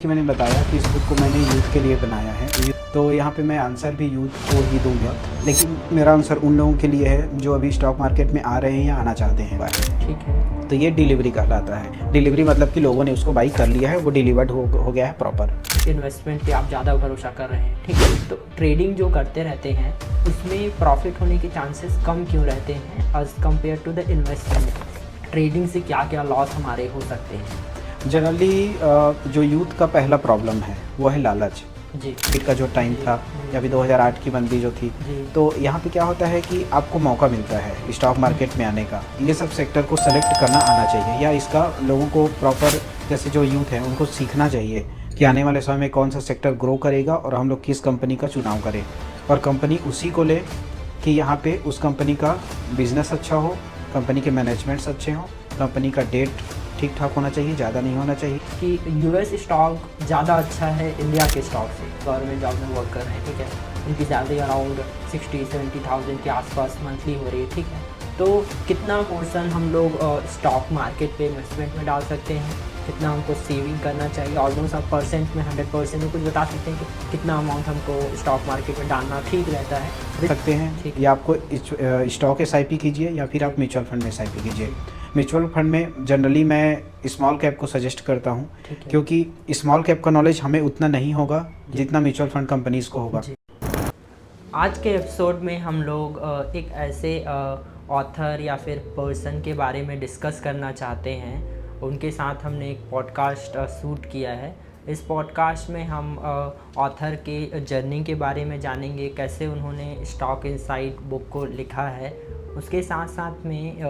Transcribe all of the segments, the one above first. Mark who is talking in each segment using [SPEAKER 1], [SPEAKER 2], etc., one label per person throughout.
[SPEAKER 1] कि मैंने बताया कि इस बुक को मैंने यूथ के लिए बनाया है, तो यहाँ पे मैं आंसर भी यूथ को ही दूंगा, लेकिन मेरा आंसर उन लोगों के लिए है जो अभी स्टॉक मार्केट में आ रहे हैं या आना चाहते हैं बाहर।
[SPEAKER 2] ठीक है।
[SPEAKER 1] तो ये डिलीवरी कहलाता है। डिलीवरी मतलब कि लोगों ने उसको बाई कर लिया है, वो डिलीवर्ड हो गया है प्रॉपर।
[SPEAKER 2] इन्वेस्टमेंट पे आप ज़्यादा भरोसा कर रहे हैं, ठीक है। तो ट्रेडिंग जो करते रहते हैं उसमें प्रॉफिट होने के चांसेस कम क्यों रहते हैं as compared to the investment? Trading से क्या क्या लॉस हमारे हो सकते हैं?
[SPEAKER 1] जनरली जो यूथ का पहला प्रॉब्लम है वो है लालच।
[SPEAKER 2] जी
[SPEAKER 1] कोविड का जो टाइम था या फिर 2008 की मंदी जो थी,
[SPEAKER 2] जी।
[SPEAKER 1] तो यहाँ पे क्या होता है कि आपको मौका मिलता है स्टॉक मार्केट में आने का। ये सब सेक्टर को सेलेक्ट करना आना चाहिए, या इसका लोगों को प्रॉपर, जैसे जो यूथ है उनको सीखना चाहिए कि आने वाले समय में कौन सा सेक्टर ग्रो करेगा और हम लोग किस कंपनी का चुनाव करें, और कंपनी उसी को ले कि यहाँ पे उस कंपनी का बिजनेस अच्छा हो, कंपनी के मैनेजमेंट्स अच्छे हों, कंपनी का डेट ठीक ठाक होना चाहिए, ज़्यादा नहीं होना चाहिए।
[SPEAKER 2] कि यूएस स्टॉक ज़्यादा अच्छा है इंडिया के स्टॉक से। गवर्नमेंट जॉब में वर्क कर रहे हैं, ठीक है। उनकी सैलरी अराउंड 60-70,000 के आसपास मंथली हो रही है, ठीक है। तो कितना पोर्शन हम लोग स्टॉक मार्केट पे इन्वेस्टमेंट में डाल सकते हैं, कितना हमको सेविंग करना चाहिए? ऑलमोस्ट आप परसेंट में 100% में कुछ बता सकते हैं कि कितना अमाउंट हमको स्टॉक मार्केट में डालना ठीक रहता है?
[SPEAKER 1] सकते हैं, या आपको स्टॉक SIP कीजिए या फिर आप म्यूचुअल फंड में SIP कीजिए। म्यूचुअल फंड में जनरली मैं स्मॉल कैप को सजेस्ट करता हूँ, क्योंकि स्मॉल कैप का नॉलेज हमें उतना नहीं होगा जितना म्यूचुअल फंड कंपनीज़ को होगा।
[SPEAKER 2] आज के एपिसोड में हम लोग एक ऐसे ऑथर या फिर पर्सन के बारे में डिस्कस करना चाहते हैं। उनके साथ हमने एक पॉडकास्ट शूट किया है। इस पॉडकास्ट में हम ऑथर के जर्नी के बारे में जानेंगे, कैसे उन्होंने स्टॉक इनसाइट बुक को लिखा है। उसके साथ साथ में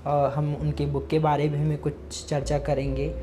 [SPEAKER 2] हम उनकी बुक के बारे में कुछ चर्चा करेंगे।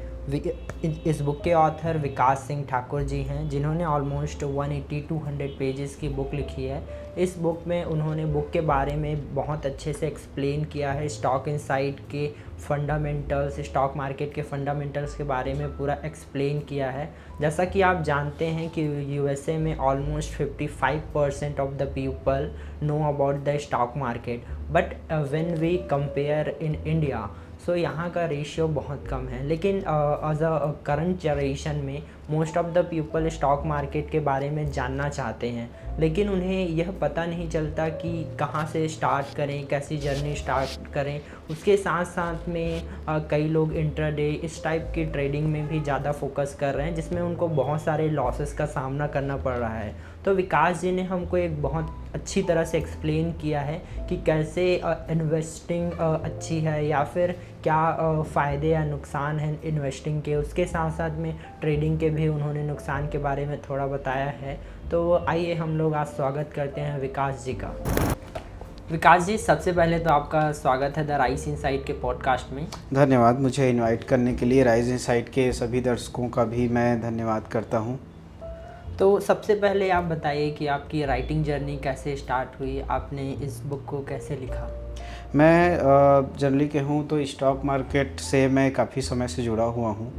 [SPEAKER 2] इस बुक के ऑथर विकास सिंह ठाकुर जी हैं, जिन्होंने ऑलमोस्ट 180-200 पेजेस की बुक लिखी है। इस बुक में उन्होंने बुक के बारे में बहुत अच्छे से एक्सप्लेन किया है, स्टॉक इनसाइट के फंडामेंटल्स, स्टॉक मार्केट के फंडामेंटल्स के बारे में पूरा एक्सप्लेन किया है। जैसा कि आप जानते हैं कि USA में almost 55% of the people know about the stock market, but when we compare in India, so यहाँ का रेशियो बहुत कम है। लेकिन एज अ करंट जनरेशन में most of the people stock market के बारे में जानना चाहते हैं, लेकिन उन्हें यह पता नहीं चलता कि कहाँ से स्टार्ट करें, कैसी जर्नी स्टार्ट करें। उसके साथ साथ में कई लोग इंट्राडे इस टाइप की ट्रेडिंग में भी ज़्यादा फोकस कर रहे हैं, जिसमें उनको बहुत सारे लॉसेस का सामना करना पड़ रहा है। तो विकास जी ने हमको एक बहुत अच्छी तरह से एक्सप्लेन किया है कि कैसे इन्वेस्टिंग अच्छी है, या फिर क्या फ़ायदे या नुकसान हैं इन्वेस्टिंग के। उसके साथ साथ में ट्रेडिंग के भी उन्होंने नुकसान के बारे में थोड़ा बताया है। तो आइए हम लोग आज स्वागत करते हैं विकास जी का। विकास जी, सबसे पहले तो आपका स्वागत है द राइज इनसाइट के पॉडकास्ट में।
[SPEAKER 1] धन्यवाद मुझे इनवाइट करने के लिए। राइज इनसाइट के सभी दर्शकों का भी मैं धन्यवाद करता हूँ।
[SPEAKER 2] तो सबसे पहले आप बताइए कि आपकी राइटिंग जर्नी कैसे स्टार्ट हुई, आपने इस बुक को कैसे लिखा?
[SPEAKER 1] मैं जनरली कहूँ तो स्टॉक मार्केट से मैं काफ़ी समय से जुड़ा हुआ हूँ,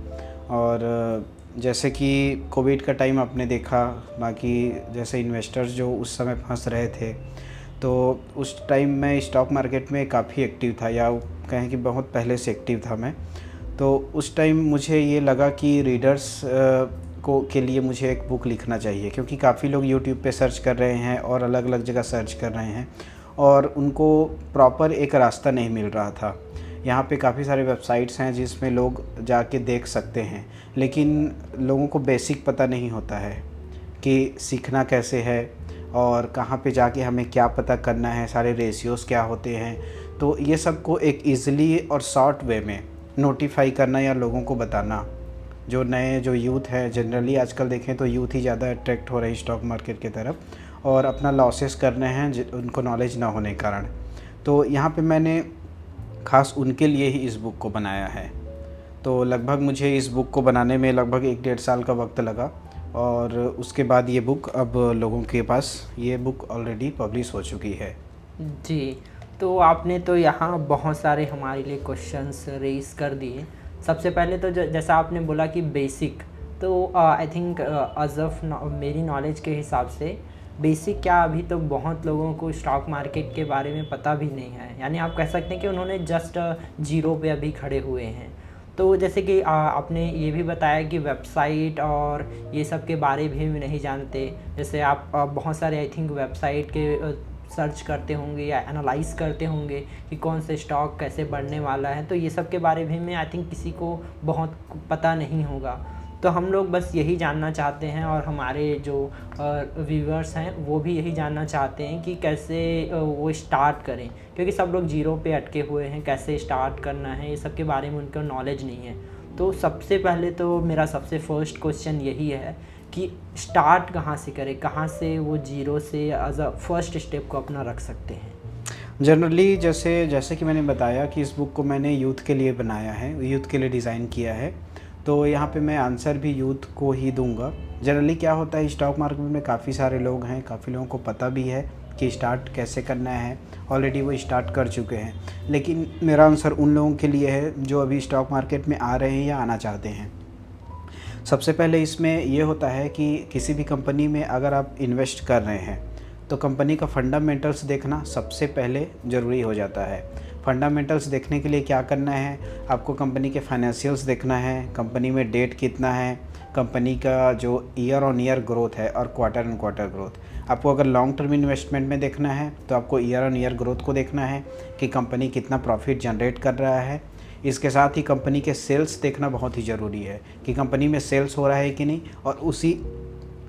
[SPEAKER 1] और जैसे कि कोविड का टाइम आपने देखा, बाकी जैसे इन्वेस्टर्स जो उस समय फंस रहे थे, तो उस टाइम मैं स्टॉक मार्केट में काफ़ी एक्टिव था, या कहें कि बहुत पहले से एक्टिव था मैं। तो उस टाइम मुझे ये लगा कि रीडर्स के लिए मुझे एक बुक लिखना चाहिए, क्योंकि काफ़ी लोग यूट्यूब पे सर्च कर रहे हैं और अलग अलग जगह सर्च कर रहे हैं, और उनको प्रॉपर एक रास्ता नहीं मिल रहा था। यहाँ पे काफ़ी सारे वेबसाइट्स हैं जिसमें लोग जाके देख सकते हैं, लेकिन लोगों को बेसिक पता नहीं होता है कि सीखना कैसे है और कहाँ पे जाके हमें क्या पता करना है, सारे रेशियोज़ क्या होते हैं। तो ये सब को एक ईज़िली और शॉर्ट वे में नोटिफाई करना या लोगों को बताना, जो यूथ है, जनरली आजकल देखें तो यूथ ही ज़्यादा अट्रैक्ट हो रही है स्टॉक मार्केट की तरफ, और अपना लॉसेस करने हैं उनको नॉलेज ना होने के कारण। तो यहाँ पे मैंने ख़ास उनके लिए ही इस बुक को बनाया है। तो लगभग मुझे इस बुक को बनाने में लगभग 1-1.5 साल का वक्त लगा, और उसके बाद ये बुक अब लोगों के पास, ये बुक ऑलरेडी पब्लिश हो चुकी है।
[SPEAKER 2] जी, तो आपने तो यहाँ बहुत सारे हमारे लिए क्वेश्चंस रेज़ कर दिए। सबसे पहले तो जैसा आपने बोला कि बेसिक, तो आई थिंक एज ऑफ मेरी नॉलेज के हिसाब से बेसिक क्या, अभी तो बहुत लोगों को स्टॉक मार्केट के बारे में पता भी नहीं है। यानी आप कह सकते हैं कि उन्होंने जस्ट जीरो पे अभी खड़े हुए हैं। तो जैसे कि आपने ये भी बताया कि वेबसाइट और ये सब के बारे में भी नहीं जानते। जैसे आप बहुत सारे आई थिंक वेबसाइट के सर्च करते होंगे या एनालाइज करते होंगे कि कौन से स्टॉक कैसे बढ़ने वाला है, तो ये सब के बारे में आई थिंक किसी को बहुत पता नहीं होगा। तो हम लोग बस यही जानना चाहते हैं और हमारे जो व्यूअर्स हैं वो भी यही जानना चाहते हैं कि कैसे वो स्टार्ट करें, क्योंकि सब लोग जीरो पे अटके हुए हैं, कैसे स्टार्ट करना है ये सब के बारे में उनका नॉलेज नहीं है। तो सबसे पहले तो मेरा सबसे फर्स्ट क्वेश्चन यही है कि स्टार्ट कहाँ से करें, कहाँ से वो जीरो से एज अ फर्स्ट स्टेप को अपना रख सकते हैं।
[SPEAKER 1] जनरली जैसे कि मैंने बताया कि इस बुक को मैंने यूथ के लिए बनाया है, यूथ के लिए डिज़ाइन किया है, तो यहाँ पे मैं आंसर भी यूथ को ही दूंगा। जनरली क्या होता है, स्टॉक मार्केट में काफ़ी सारे लोग हैं, काफ़ी लोगों को पता भी है कि स्टार्ट कैसे करना है, ऑलरेडी वो स्टार्ट कर चुके हैं। लेकिन मेरा आंसर उन लोगों के लिए है जो अभी स्टॉक मार्केट में आ रहे हैं या आना चाहते हैं। सबसे पहले इसमें ये होता है कि किसी भी कंपनी में अगर आप इन्वेस्ट कर रहे हैं तो कंपनी का फंडामेंटल्स देखना सबसे पहले ज़रूरी हो जाता है। फंडामेंटल्स देखने के लिए क्या करना है, आपको कंपनी के फाइनेंशियल्स देखना है, कंपनी में डेट कितना है, कंपनी का जो ईयर ऑन ईयर ग्रोथ है और क्वार्टर ऑन क्वार्टर ग्रोथ। आपको अगर लॉन्ग टर्म इन्वेस्टमेंट में देखना है तो आपको ईयर ऑन ईयर ग्रोथ को देखना है कि कंपनी कितना प्रॉफिट जनरेट कर रहा है। इसके साथ ही कंपनी के सेल्स देखना बहुत ही ज़रूरी है कि कंपनी में सेल्स हो रहा है कि नहीं, और उसी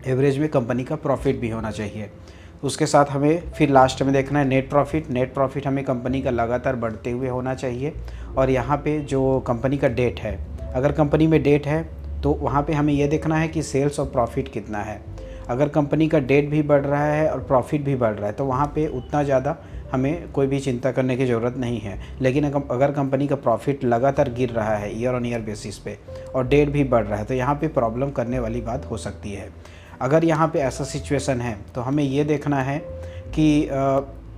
[SPEAKER 1] एवरेज में कंपनी का प्रॉफिट भी होना चाहिए। उसके साथ हमें फिर लास्ट में देखना है नेट प्रॉफिट। नेट प्रॉफिट हमें कंपनी का लगातार बढ़ते हुए होना चाहिए। और यहाँ पे जो कंपनी का डेट है, अगर कंपनी में डेट है तो वहाँ पे हमें ये देखना है कि सेल्स और प्रॉफिट कितना है। अगर कंपनी का डेट भी बढ़ रहा है और प्रॉफिट भी बढ़ रहा है तो वहाँ पे उतना ज़्यादा हमें कोई भी चिंता करने की ज़रूरत नहीं है। लेकिन अगर कंपनी का प्रॉफिट लगातार गिर रहा है ईयर ऑन ईयर बेसिस पे और डेट भी बढ़ रहा है तो यहाँ पे प्रॉब्लम करने वाली बात हो सकती है। अगर यहाँ पे ऐसा सिचुएशन है तो हमें ये देखना है कि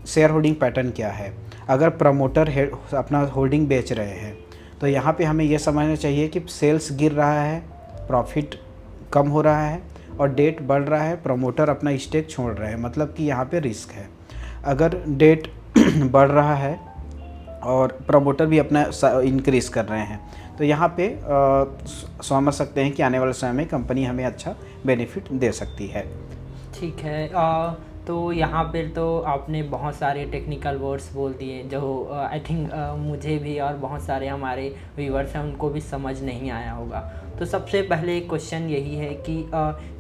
[SPEAKER 1] शेयर होल्डिंग पैटर्न क्या है। अगर प्रमोटर अपना होल्डिंग बेच रहे हैं तो यहाँ पे हमें ये समझना चाहिए कि सेल्स गिर रहा है, प्रॉफिट कम हो रहा है और डेट बढ़ रहा है, प्रमोटर अपना स्टेक छोड़ रहे हैं, मतलब कि यहाँ पे रिस्क है। अगर डेट बढ़ रहा है और प्रमोटर भी अपना इंक्रीज़ कर रहे हैं तो यहाँ पे समझ सकते हैं कि आने वाले समय में कंपनी हमें अच्छा बेनिफिट दे सकती है।
[SPEAKER 2] ठीक है। तो यहाँ पर तो आपने बहुत सारे टेक्निकल वर्ड्स बोल दिए जो आई थिंक मुझे भी और बहुत सारे हमारे व्यूअर्स हैं उनको भी समझ नहीं आया होगा। तो सबसे पहले क्वेश्चन यही है कि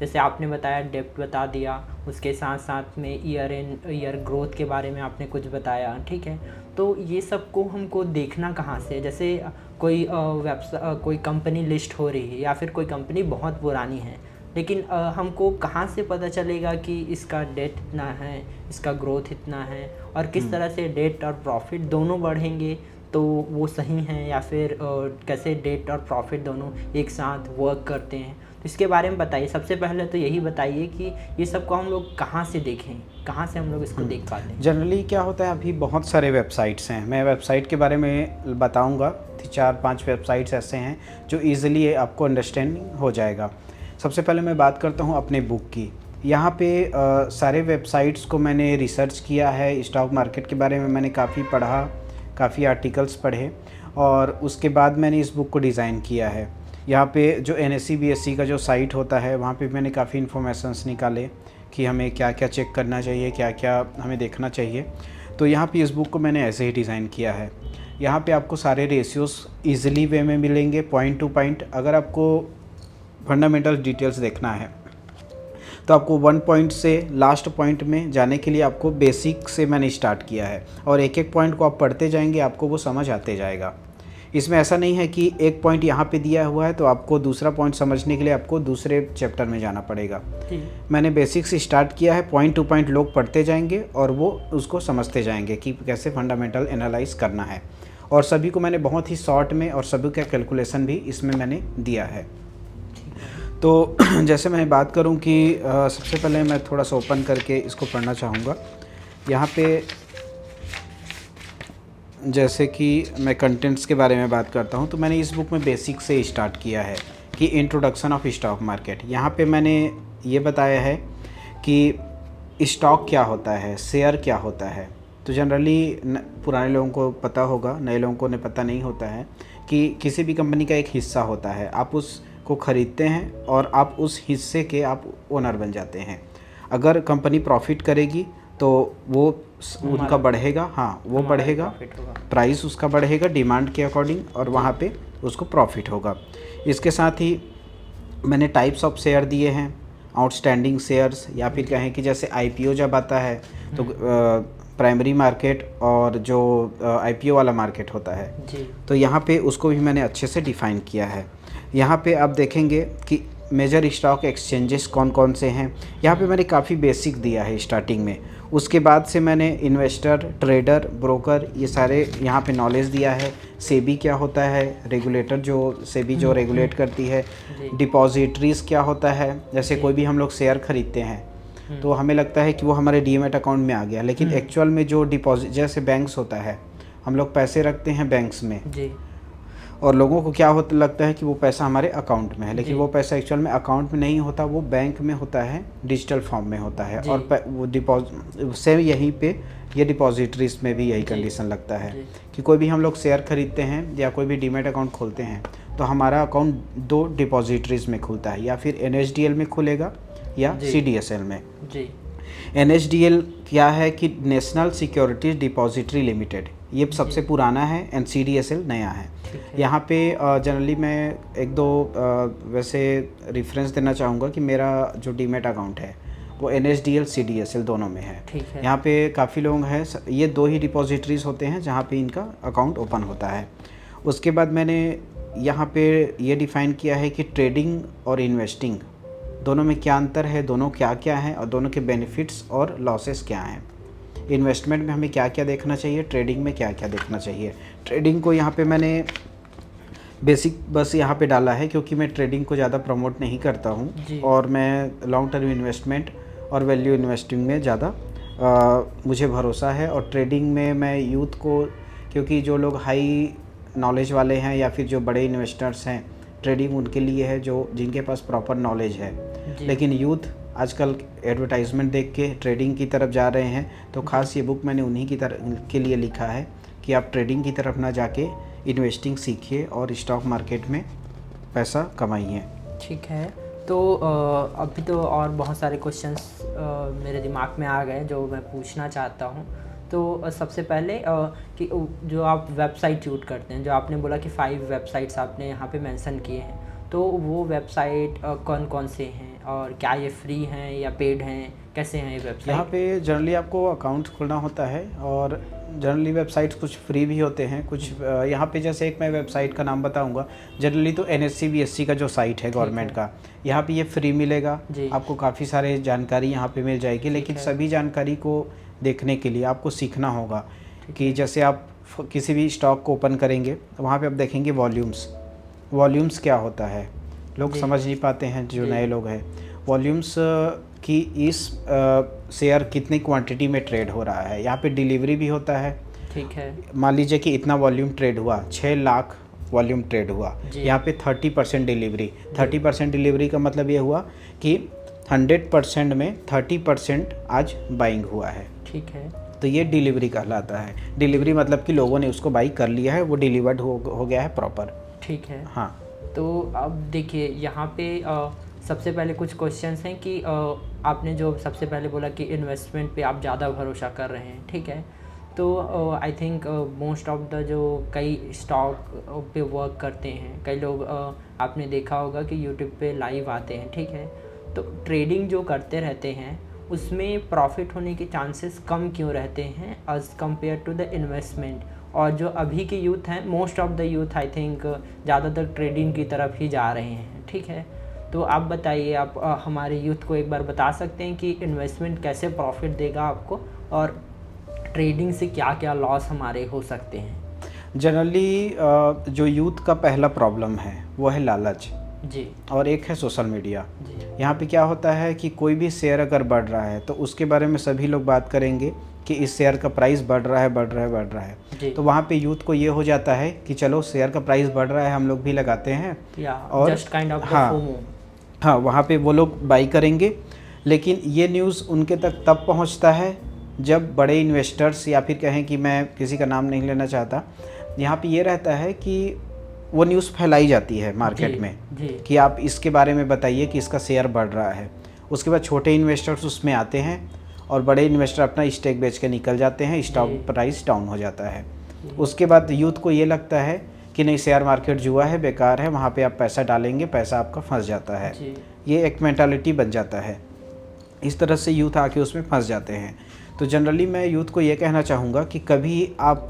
[SPEAKER 2] जैसे आपने बताया डेप्थ बता दिया, उसके साथ साथ में ईयर एंड ईयर ग्रोथ के बारे में आपने कुछ बताया, ठीक है। तो ये सब को हमको देखना कहाँ से, जैसे कोई कोई कंपनी लिस्ट हो रही है या फिर कोई कंपनी बहुत पुरानी है, लेकिन हमको कहाँ से पता चलेगा कि इसका डेट इतना है, इसका ग्रोथ इतना है और किस तरह से डेट और प्रॉफिट दोनों बढ़ेंगे तो वो सही हैं, या फिर कैसे डेट और प्रॉफिट दोनों एक साथ वर्क करते हैं, तो इसके बारे में बताइए। सबसे पहले तो यही बताइए कि ये सब को हम लोग कहाँ से देखें, कहाँ से हम लोग इसको देख पाते हैं।
[SPEAKER 1] जनरली क्या होता है, अभी बहुत सारे वेबसाइट्स हैं, मैं वेबसाइट के बारे में बताऊंगा। 4-5 वेबसाइट्स ऐसे हैं जो ईजिली आपको अंडरस्टैंडिंग हो जाएगा। सबसे पहले मैं बात करता हूँ अपने बुक की। यहाँ पे सारे वेबसाइट्स को मैंने रिसर्च किया है, स्टॉक मार्केट के बारे में मैंने काफ़ी पढ़ा, काफ़ी आर्टिकल्स पढ़े और उसके बाद मैंने इस बुक को डिज़ाइन किया है। यहाँ पे जो NSE BSE का जो साइट होता है वहाँ पे मैंने काफ़ी इन्फॉर्मेशंस निकाले कि हमें क्या क्या चेक करना चाहिए, क्या क्या हमें देखना चाहिए। तो यहाँ पे इस बुक को मैंने ऐसे ही डिज़ाइन किया है। यहाँ पे आपको सारे रेशियोज़ ईज़िली वे में मिलेंगे, पॉइंट टू पॉइंट। अगर आपको फंडामेंटल डिटेल्स देखना है तो आपको 1 पॉइंट से लास्ट पॉइंट में जाने के लिए आपको बेसिक से मैंने स्टार्ट किया है और एक एक पॉइंट को आप पढ़ते जाएंगे, आपको वो समझ आते जाएगा। इसमें ऐसा नहीं है कि एक पॉइंट यहाँ पे दिया हुआ है तो आपको दूसरा पॉइंट समझने के लिए आपको दूसरे चैप्टर में जाना पड़ेगा। मैंने बेसिक से स्टार्ट किया है, पॉइंट टू पॉइंट लोग पढ़ते जाएंगे और वो उसको समझते जाएंगे कि कैसे फंडामेंटल एनालाइज करना है। और सभी को मैंने बहुत ही शॉर्ट में और सभी का कैलकुलेशन भी इसमें मैंने दिया है। तो जैसे मैं बात करूं कि सबसे पहले मैं थोड़ा सा ओपन करके इसको पढ़ना चाहूँगा। यहाँ पे जैसे कि मैं कंटेंट्स के बारे में बात करता हूँ तो मैंने इस बुक में बेसिक से स्टार्ट किया है कि इंट्रोडक्शन ऑफ स्टॉक मार्केट। यहाँ पे मैंने ये बताया है कि स्टॉक क्या होता है, शेयर क्या होता है। तो जनरली पुराने लोगों को पता होगा, नए लोगों को पता नहीं होता है कि किसी भी कंपनी का एक हिस्सा होता है, आप उसको ख़रीदते हैं और आप उस हिस्से के आप ओनर बन जाते हैं। अगर कंपनी प्रॉफिट करेगी तो वो उनका बढ़ेगा, हाँ वो बढ़ेगा, प्राइस उसका बढ़ेगा डिमांड के अकॉर्डिंग और वहाँ पे उसको प्रॉफिट होगा। इसके साथ ही मैंने टाइप्स ऑफ शेयर दिए हैं, आउटस्टैंडिंग शेयर्स, या फिर कहें कि जैसे आईपीओ जब आता है तो प्राइमरी मार्केट और जो आईपीओ वाला मार्केट होता है
[SPEAKER 2] जी।
[SPEAKER 1] तो यहाँ पे उसको भी मैंने अच्छे से डिफ़ाइन किया है। यहाँ पे आप देखेंगे कि मेजर स्टॉक एक्सचेंजेस कौन कौन से हैं, यहाँ पे मैंने काफ़ी बेसिक दिया है स्टार्टिंग में। उसके बाद से मैंने इन्वेस्टर, ट्रेडर, ब्रोकर ये सारे यहाँ पे नॉलेज दिया है। सेबी क्या होता है, रेगुलेटर जो सेबी जो रेगुलेट करती है, डिपॉजिटरीज क्या होता है, जैसे कोई भी हम लोग शेयर खरीदते हैं तो हमें लगता है कि वो हमारे डीमैट अकाउंट में आ गया, लेकिन एक्चुअल में जो डिपॉजिट, जैसे बैंक्स होता है, हम लोग पैसे रखते हैं बैंक्स में
[SPEAKER 2] जी। और
[SPEAKER 1] लोगों को क्या होता लगता है कि वो पैसा हमारे अकाउंट में है, लेकिन वो पैसा एक्चुअल में अकाउंट में नहीं होता, वो बैंक में होता है, डिजिटल फॉर्म में होता है। और वो डिपॉजिट से यहीं पे ये डिपॉजिटरीज में भी यही कंडीशन लगता है कि कोई भी हम लोग शेयर खरीदते हैं या कोई भी डीमैट अकाउंट खोलते हैं तो हमारा अकाउंट 2 डिपॉजिटरीज में खुलता है, या फिर NSDL में खुलेगा या CDSL में।
[SPEAKER 2] जी।
[SPEAKER 1] NSDL क्या है कि नेशनल सिक्योरिटीज़ डिपॉजिटरी लिमिटेड, ये सबसे पुराना है, एंड CDSL नया है। यहाँ पे जनरली मैं एक दो वैसे रेफरेंस देना चाहूँगा कि मेरा जो डीमैट अकाउंट है वो NSDL CDSL दोनों में है। यहाँ पे काफ़ी लोग हैं, ये 2 ही डिपॉजिटरीज होते हैं जहाँ पे इनका अकाउंट ओपन होता है। उसके बाद मैंने यहाँ पे ये डिफ़ाइन किया है कि ट्रेडिंग और इन्वेस्टिंग दोनों में क्या अंतर है, दोनों क्या क्या हैं और दोनों के बेनिफिट्स और लॉसेस क्या हैं। इन्वेस्टमेंट में हमें क्या क्या देखना चाहिए, ट्रेडिंग में क्या क्या देखना चाहिए। ट्रेडिंग को यहाँ पे मैंने बेसिक बस यहाँ पे डाला है क्योंकि मैं ट्रेडिंग को ज़्यादा प्रमोट नहीं करता हूँ और मैं लॉन्ग टर्म इन्वेस्टमेंट और वैल्यू इन्वेस्टिंग में ज़्यादा मुझे भरोसा है। और ट्रेडिंग में मैं यूथ को, क्योंकि जो लोग हाई नॉलेज वाले हैं या फिर जो बड़े इन्वेस्टर्स हैं, ट्रेडिंग उनके लिए है जो जिनके पास प्रॉपर नॉलेज है। लेकिन यूथ आजकल एडवर्टाइजमेंट देख के ट्रेडिंग की तरफ जा रहे हैं, तो ख़ास ये बुक मैंने उन्हीं की तरफ के लिए लिखा है कि आप ट्रेडिंग की तरफ ना जाके इन्वेस्टिंग सीखिए और स्टॉक मार्केट में पैसा कमाइए।
[SPEAKER 2] ठीक है, तो अभी तो और बहुत सारे क्वेश्चंस मेरे दिमाग में आ गए जो मैं पूछना चाहता हूँ। तो सबसे पहले कि जो आप वेबसाइट यूज़ करते हैं, जो आपने बोला कि 5 वेबसाइट्स आपने यहाँ पे मेंशन किए हैं, तो वो वेबसाइट कौन कौन से हैं और क्या ये फ्री हैं या पेड हैं, कैसे हैं ये वेबसाइट?
[SPEAKER 1] यहाँ पे जनरली आपको अकाउंट खोलना होता है और जनरली वेबसाइट्स कुछ फ्री भी होते हैं, कुछ यहाँ पे जैसे एक मैं वेबसाइट का नाम बताऊंगा। जनरली तो NSC BSC का जो साइट है गवर्नमेंट का, यहाँ पे ये फ्री मिलेगा, आपको काफ़ी सारे जानकारी यहाँ पे मिल जाएगी। लेकिन सभी जानकारी को देखने के लिए आपको सीखना होगा कि जैसे आप किसी भी स्टॉक को ओपन करेंगे तो वहाँ पे आप देखेंगे वॉल्यूम्स क्या होता है, लोग समझ नहीं पाते हैं जो नए लोग हैं। वॉल्यूम्स कि इस शेयर कितनी क्वांटिटी में ट्रेड हो रहा है, यहाँ पे डिलीवरी भी होता है।
[SPEAKER 2] ठीक है,
[SPEAKER 1] मान लीजिए कि इतना वॉल्यूम ट्रेड हुआ, 6 लाख वॉल्यूम ट्रेड हुआ, यहाँ पे 30% डिलीवरी। 30% डिलीवरी का मतलब ये हुआ कि 100% में 30% आज बाइंग हुआ है।
[SPEAKER 2] ठीक है,
[SPEAKER 1] तो ये डिलीवरी कहलाता है। डिलीवरी मतलब कि लोगों ने उसको बाई कर लिया है, वो डिलीवर्ड हो गया है प्रॉपर।
[SPEAKER 2] ठीक है,
[SPEAKER 1] हाँ।
[SPEAKER 2] तो अब देखिए यहाँ पे सबसे पहले कुछ क्वेश्चंस हैं कि आपने जो सबसे पहले बोला कि इन्वेस्टमेंट पे आप ज़्यादा भरोसा कर रहे हैं, ठीक है। तो I think most of the जो कई स्टॉक पे वर्क करते हैं, कई लोग आपने देखा होगा कि यूट्यूब पे लाइव आते हैं, ठीक है। तो ट्रेडिंग जो करते रहते हैं उसमें प्रॉफिट होने के चांसेस कम क्यों रहते हैं as compared to the investment? और जो अभी के यूथ हैं, most of the youth I think ज़्यादातर ट्रेडिंग की तरफ ही जा रहे हैं, ठीक है। तो आप बताइए, आप हमारे यूथ को एक बार बता सकते हैं कि इन्वेस्टमेंट कैसे प्रॉफिट देगा आपको और ट्रेडिंग से क्या क्या लॉस हमारे हो सकते हैं?
[SPEAKER 1] जनरली जो यूथ का पहला प्रॉब्लम है वो है लालच
[SPEAKER 2] जी,
[SPEAKER 1] और एक है सोशल मीडिया
[SPEAKER 2] जी।
[SPEAKER 1] यहाँ पे क्या होता है कि कोई भी शेयर अगर बढ़ रहा है तो उसके बारे में सभी लोग बात करेंगे कि इस शेयर का प्राइस बढ़ रहा है। तो वहाँ पे यूथ को ये हो जाता है कि चलो शेयर का प्राइस बढ़ रहा है, हम लोग भी लगाते हैं,
[SPEAKER 2] और जस्ट काइंड ऑफ फोमो।
[SPEAKER 1] हाँ, वहाँ पे वो लोग बाई करेंगे। लेकिन ये न्यूज़ उनके तक तब पहुँचता है जब बड़े इन्वेस्टर्स, या फिर कहें कि मैं किसी का नाम नहीं लेना चाहता, यहाँ पे ये रहता है कि वो न्यूज़ फैलाई जाती है मार्केट
[SPEAKER 2] जी,
[SPEAKER 1] में
[SPEAKER 2] जी,
[SPEAKER 1] कि आप इसके बारे में बताइए कि इसका शेयर बढ़ रहा है। उसके बाद छोटे इन्वेस्टर्स उसमें आते हैं और बड़े इन्वेस्टर अपना स्टेक बेच के निकल जाते हैं, स्टॉक
[SPEAKER 2] जी,
[SPEAKER 1] प्राइस डाउन हो जाता है।
[SPEAKER 2] जी,
[SPEAKER 1] उसके बाद यूथ को ये लगता है कि नहीं, शेयर मार्केट जुआ है, बेकार है, वहाँ पे आप पैसा डालेंगे, पैसा आपका फंस जाता है।
[SPEAKER 2] जी,
[SPEAKER 1] ये एक मेंटालिटी बन जाता है। इस तरह से यूथ आके उसमें फंस जाते हैं। तो जनरली मैं यूथ को ये कहना चाहूँगा कि कभी आप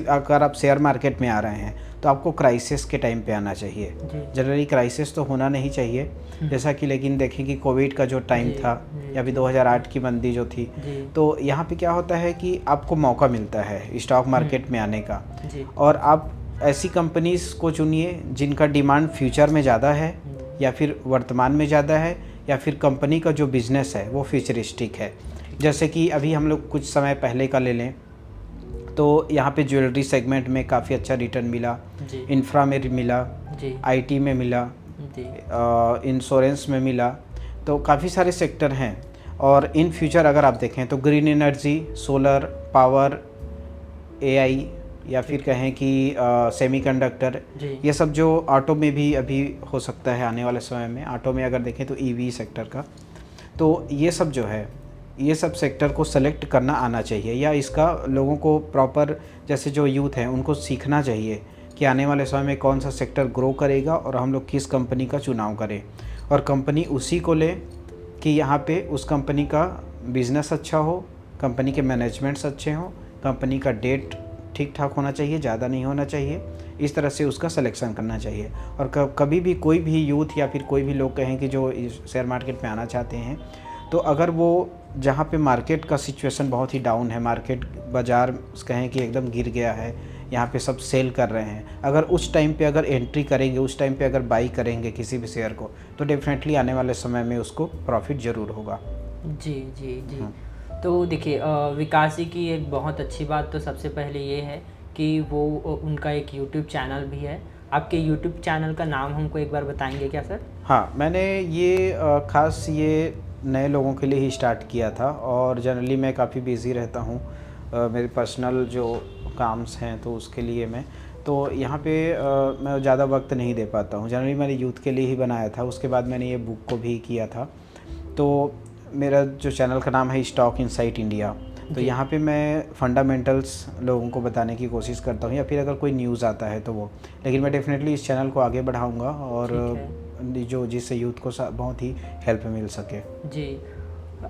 [SPEAKER 1] अगर आप शेयर मार्केट में आ रहे हैं तो आपको क्राइसिस के टाइम पे आना चाहिए।
[SPEAKER 2] जी,
[SPEAKER 1] जनरली क्राइसिस तो होना नहीं चाहिए, जैसा कि लेकिन देखें कि कोविड का जो टाइम
[SPEAKER 2] जी,
[SPEAKER 1] था
[SPEAKER 2] जी,
[SPEAKER 1] या फिर
[SPEAKER 2] जी,
[SPEAKER 1] 2008 की मंदी जो थी,
[SPEAKER 2] जी,
[SPEAKER 1] तो यहाँ पे क्या होता है कि आपको मौका मिलता है स्टॉक मार्केट में आने का।
[SPEAKER 2] जी,
[SPEAKER 1] और आप ऐसी कंपनीज़ को चुनिए जिनका डिमांड फ्यूचर में ज़्यादा है या फिर वर्तमान में ज़्यादा है, या फिर कंपनी का जो बिज़नेस है वो फ्यूचरिस्टिक है। जैसे कि अभी हम लोग कुछ समय पहले का ले लें तो यहाँ पे ज्वेलरी सेगमेंट में काफ़ी अच्छा रिटर्न मिला,
[SPEAKER 2] जी,
[SPEAKER 1] इंफ्रा में मिला,
[SPEAKER 2] जी,
[SPEAKER 1] आईटी में मिला,
[SPEAKER 2] जी,
[SPEAKER 1] इंश्योरेंस में मिला। तो काफ़ी सारे सेक्टर हैं। और इन फ्यूचर अगर आप देखें तो green energy, solar power, AI, या फिर कहें कि सेमीकंडक्टर,
[SPEAKER 2] जी,
[SPEAKER 1] ये सब जो ऑटो में भी अभी हो सकता है आने वाले समय में। ऑटो में अगर देखें तो ईवी सेक्टर का, तो ये सब जो है, ये सब सेक्टर को सेलेक्ट करना आना चाहिए, या इसका लोगों को प्रॉपर, जैसे जो यूथ हैं उनको सीखना चाहिए कि आने वाले समय में कौन सा सेक्टर ग्रो करेगा और हम लोग किस कंपनी का चुनाव करें, और कंपनी उसी को ले कि यहाँ पे उस कंपनी का बिज़नेस अच्छा हो, कंपनी के मैनेजमेंट्स अच्छे हों, कंपनी का डेट ठीक ठाक होना चाहिए, ज़्यादा नहीं होना चाहिए। इस तरह से उसका सिलेक्शन करना चाहिए। और कभी भी कोई भी यूथ या फिर कोई भी लोग कहें कि जो इस शेयर मार्केट में आना चाहते हैं, तो अगर वो जहाँ पे मार्केट का सिचुएशन बहुत ही डाउन है, मार्केट बाज़ार कहें कि एकदम गिर गया है, यहाँ पे सब सेल कर रहे हैं, अगर उस टाइम पे अगर एंट्री करेंगे, उस टाइम पे अगर बाई करेंगे किसी भी शेयर को, तो डेफिनेटली आने वाले समय में उसको प्रॉफिट ज़रूर होगा।
[SPEAKER 2] जी, जी, जी।
[SPEAKER 1] हाँ।
[SPEAKER 2] तो देखिए विकास जी की एक बहुत अच्छी बात तो सबसे पहले ये है कि वो उनका एक यूट्यूब चैनल भी है। आपके यूट्यूब चैनल का नाम हमको एक बार बताएँगे क्या सर?
[SPEAKER 1] हाँ, मैंने ये ख़ास ये नए लोगों के लिए ही स्टार्ट किया था, और जनरली मैं काफ़ी बिज़ी रहता हूँ, मेरे पर्सनल जो काम्स हैं तो उसके लिए मैं, तो यहाँ पे मैं ज़्यादा वक्त नहीं दे पाता हूँ। जनरली मैंने यूथ के लिए ही बनाया था, उसके बाद मैंने ये बुक को भी किया था। तो मेरा जो चैनल का नाम है स्टॉक इनसाइट इंडिया। तो
[SPEAKER 2] जी।
[SPEAKER 1] यहाँ पे मैं फंडामेंटल्स लोगों को बताने की कोशिश करता हूँ, या फिर अगर कोई न्यूज़ आता है तो वो, लेकिन मैं डेफिनेटली इस चैनल को आगे बढ़ाऊँगा, और
[SPEAKER 2] ठीक है।
[SPEAKER 1] जो जिससे यूथ को बहुत ही हेल्प मिल सके।
[SPEAKER 2] जी।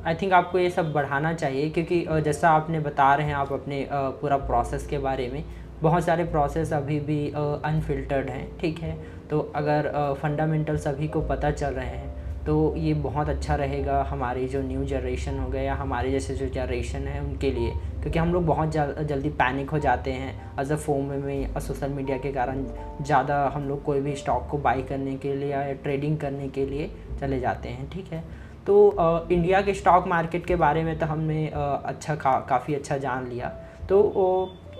[SPEAKER 2] आई थिंक आपको ये सब बढ़ाना चाहिए क्योंकि जैसा आपने बता रहे हैं आप अपने पूरा प्रोसेस के बारे में, बहुत सारे प्रोसेस अभी भी अनफिल्टर्ड हैं, ठीक है? तो अगर फंडामेंटल सभी को पता चल रहे हैं तो ये बहुत अच्छा रहेगा हमारी जो न्यू जनरेशन हो गया या हमारे जैसे जो जनरेशन है उनके लिए, क्योंकि हम लोग बहुत जल्दी पैनिक हो जाते हैं एज अ फोम में सोशल मीडिया के कारण। ज़्यादा हम लोग कोई भी स्टॉक को बाई करने के लिए या ट्रेडिंग करने के लिए चले जाते हैं, ठीक है? तो इंडिया के स्टॉक मार्केट के बारे में तो हमने काफ़ी अच्छा जान लिया। तो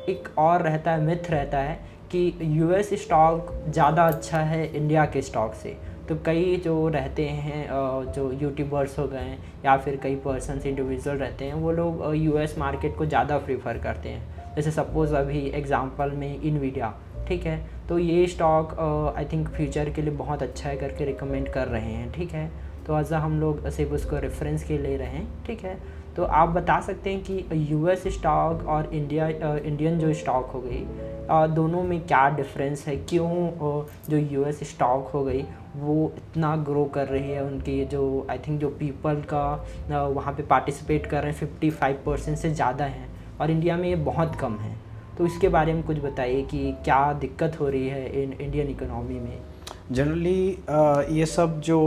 [SPEAKER 2] एक और रहता है, मिथ रहता है कि यूएस स्टॉक ज़्यादा अच्छा है इंडिया के स्टॉक से। तो कई जो रहते हैं जो यूट्यूबर्स हो गए या फिर कई पर्सन्स इंडिविजुअल रहते हैं, वो लोग यूएस मार्केट को ज़्यादा प्रीफर करते हैं। जैसे सपोज़ अभी एग्जांपल में इनवीडिया, ठीक है? तो ये स्टॉक आई थिंक फ्यूचर के लिए बहुत अच्छा है करके रिकमेंड कर रहे हैं, ठीक है? तो ऐसा हम लोग सिर्फ उसको रेफरेंस के ले रहे हैं, ठीक है? तो आप बता सकते हैं कि यूएस स्टॉक और इंडियन जो स्टॉक हो गई, दोनों में क्या डिफरेंस है? क्यों जो यूएस स्टॉक हो गई वो इतना ग्रो कर रही है? उनकी जो आई थिंक जो पीपल का वहाँ पे पार्टिसिपेट कर रहे हैं 55% से ज़्यादा हैं, और इंडिया में ये बहुत कम है। तो इसके बारे में कुछ बताइए कि क्या दिक्कत हो रही है इंडियन इकोनॉमी में?
[SPEAKER 1] जनरली ये सब जो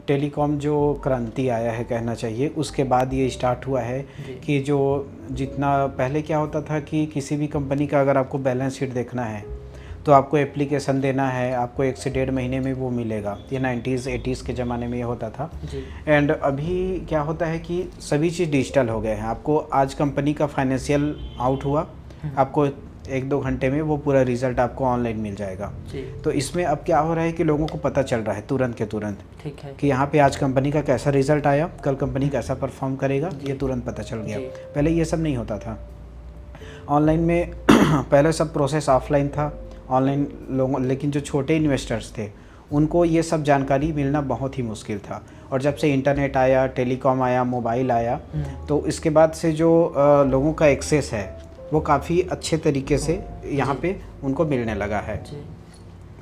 [SPEAKER 1] टेलीकॉम जो क्रांति आया है कहना चाहिए, उसके बाद ये स्टार्ट हुआ है कि जो जितना पहले क्या होता था कि किसी भी कंपनी का अगर आपको बैलेंस शीट देखना है तो आपको एप्लीकेशन देना है, आपको 1 से 1.5 महीने में वो मिलेगा। ये 90s 80s के ज़माने में ये होता था।
[SPEAKER 2] जी।
[SPEAKER 1] एंड अभी क्या होता है कि सभी चीज़ डिजिटल हो गए हैं। आपको आज कंपनी का फाइनेंशियल आउट हुआ, आपको 1-2 घंटे में वो पूरा रिज़ल्ट आपको ऑनलाइन मिल जाएगा।
[SPEAKER 2] जी।
[SPEAKER 1] तो इसमें अब क्या हो रहा है कि लोगों को पता चल रहा है तुरंत के तुरंत
[SPEAKER 2] ठीक है।
[SPEAKER 1] कि यहाँ पे आज कंपनी का कैसा रिज़ल्ट आया, कल कंपनी कैसा परफॉर्म करेगा, ये तुरंत पता चल गया।
[SPEAKER 2] जी।
[SPEAKER 1] पहले ये सब नहीं होता था। ऑनलाइन में पहले सब प्रोसेस ऑफलाइन था, ऑनलाइन लोगों, लेकिन जो छोटे इन्वेस्टर्स थे उनको ये सब जानकारी मिलना बहुत ही मुश्किल था। और जब से इंटरनेट आया, टेलीकॉम आया, मोबाइल आया, तो इसके बाद से जो लोगों का एक्सेस है वो काफ़ी अच्छे तरीके से यहाँ पे उनको मिलने लगा है।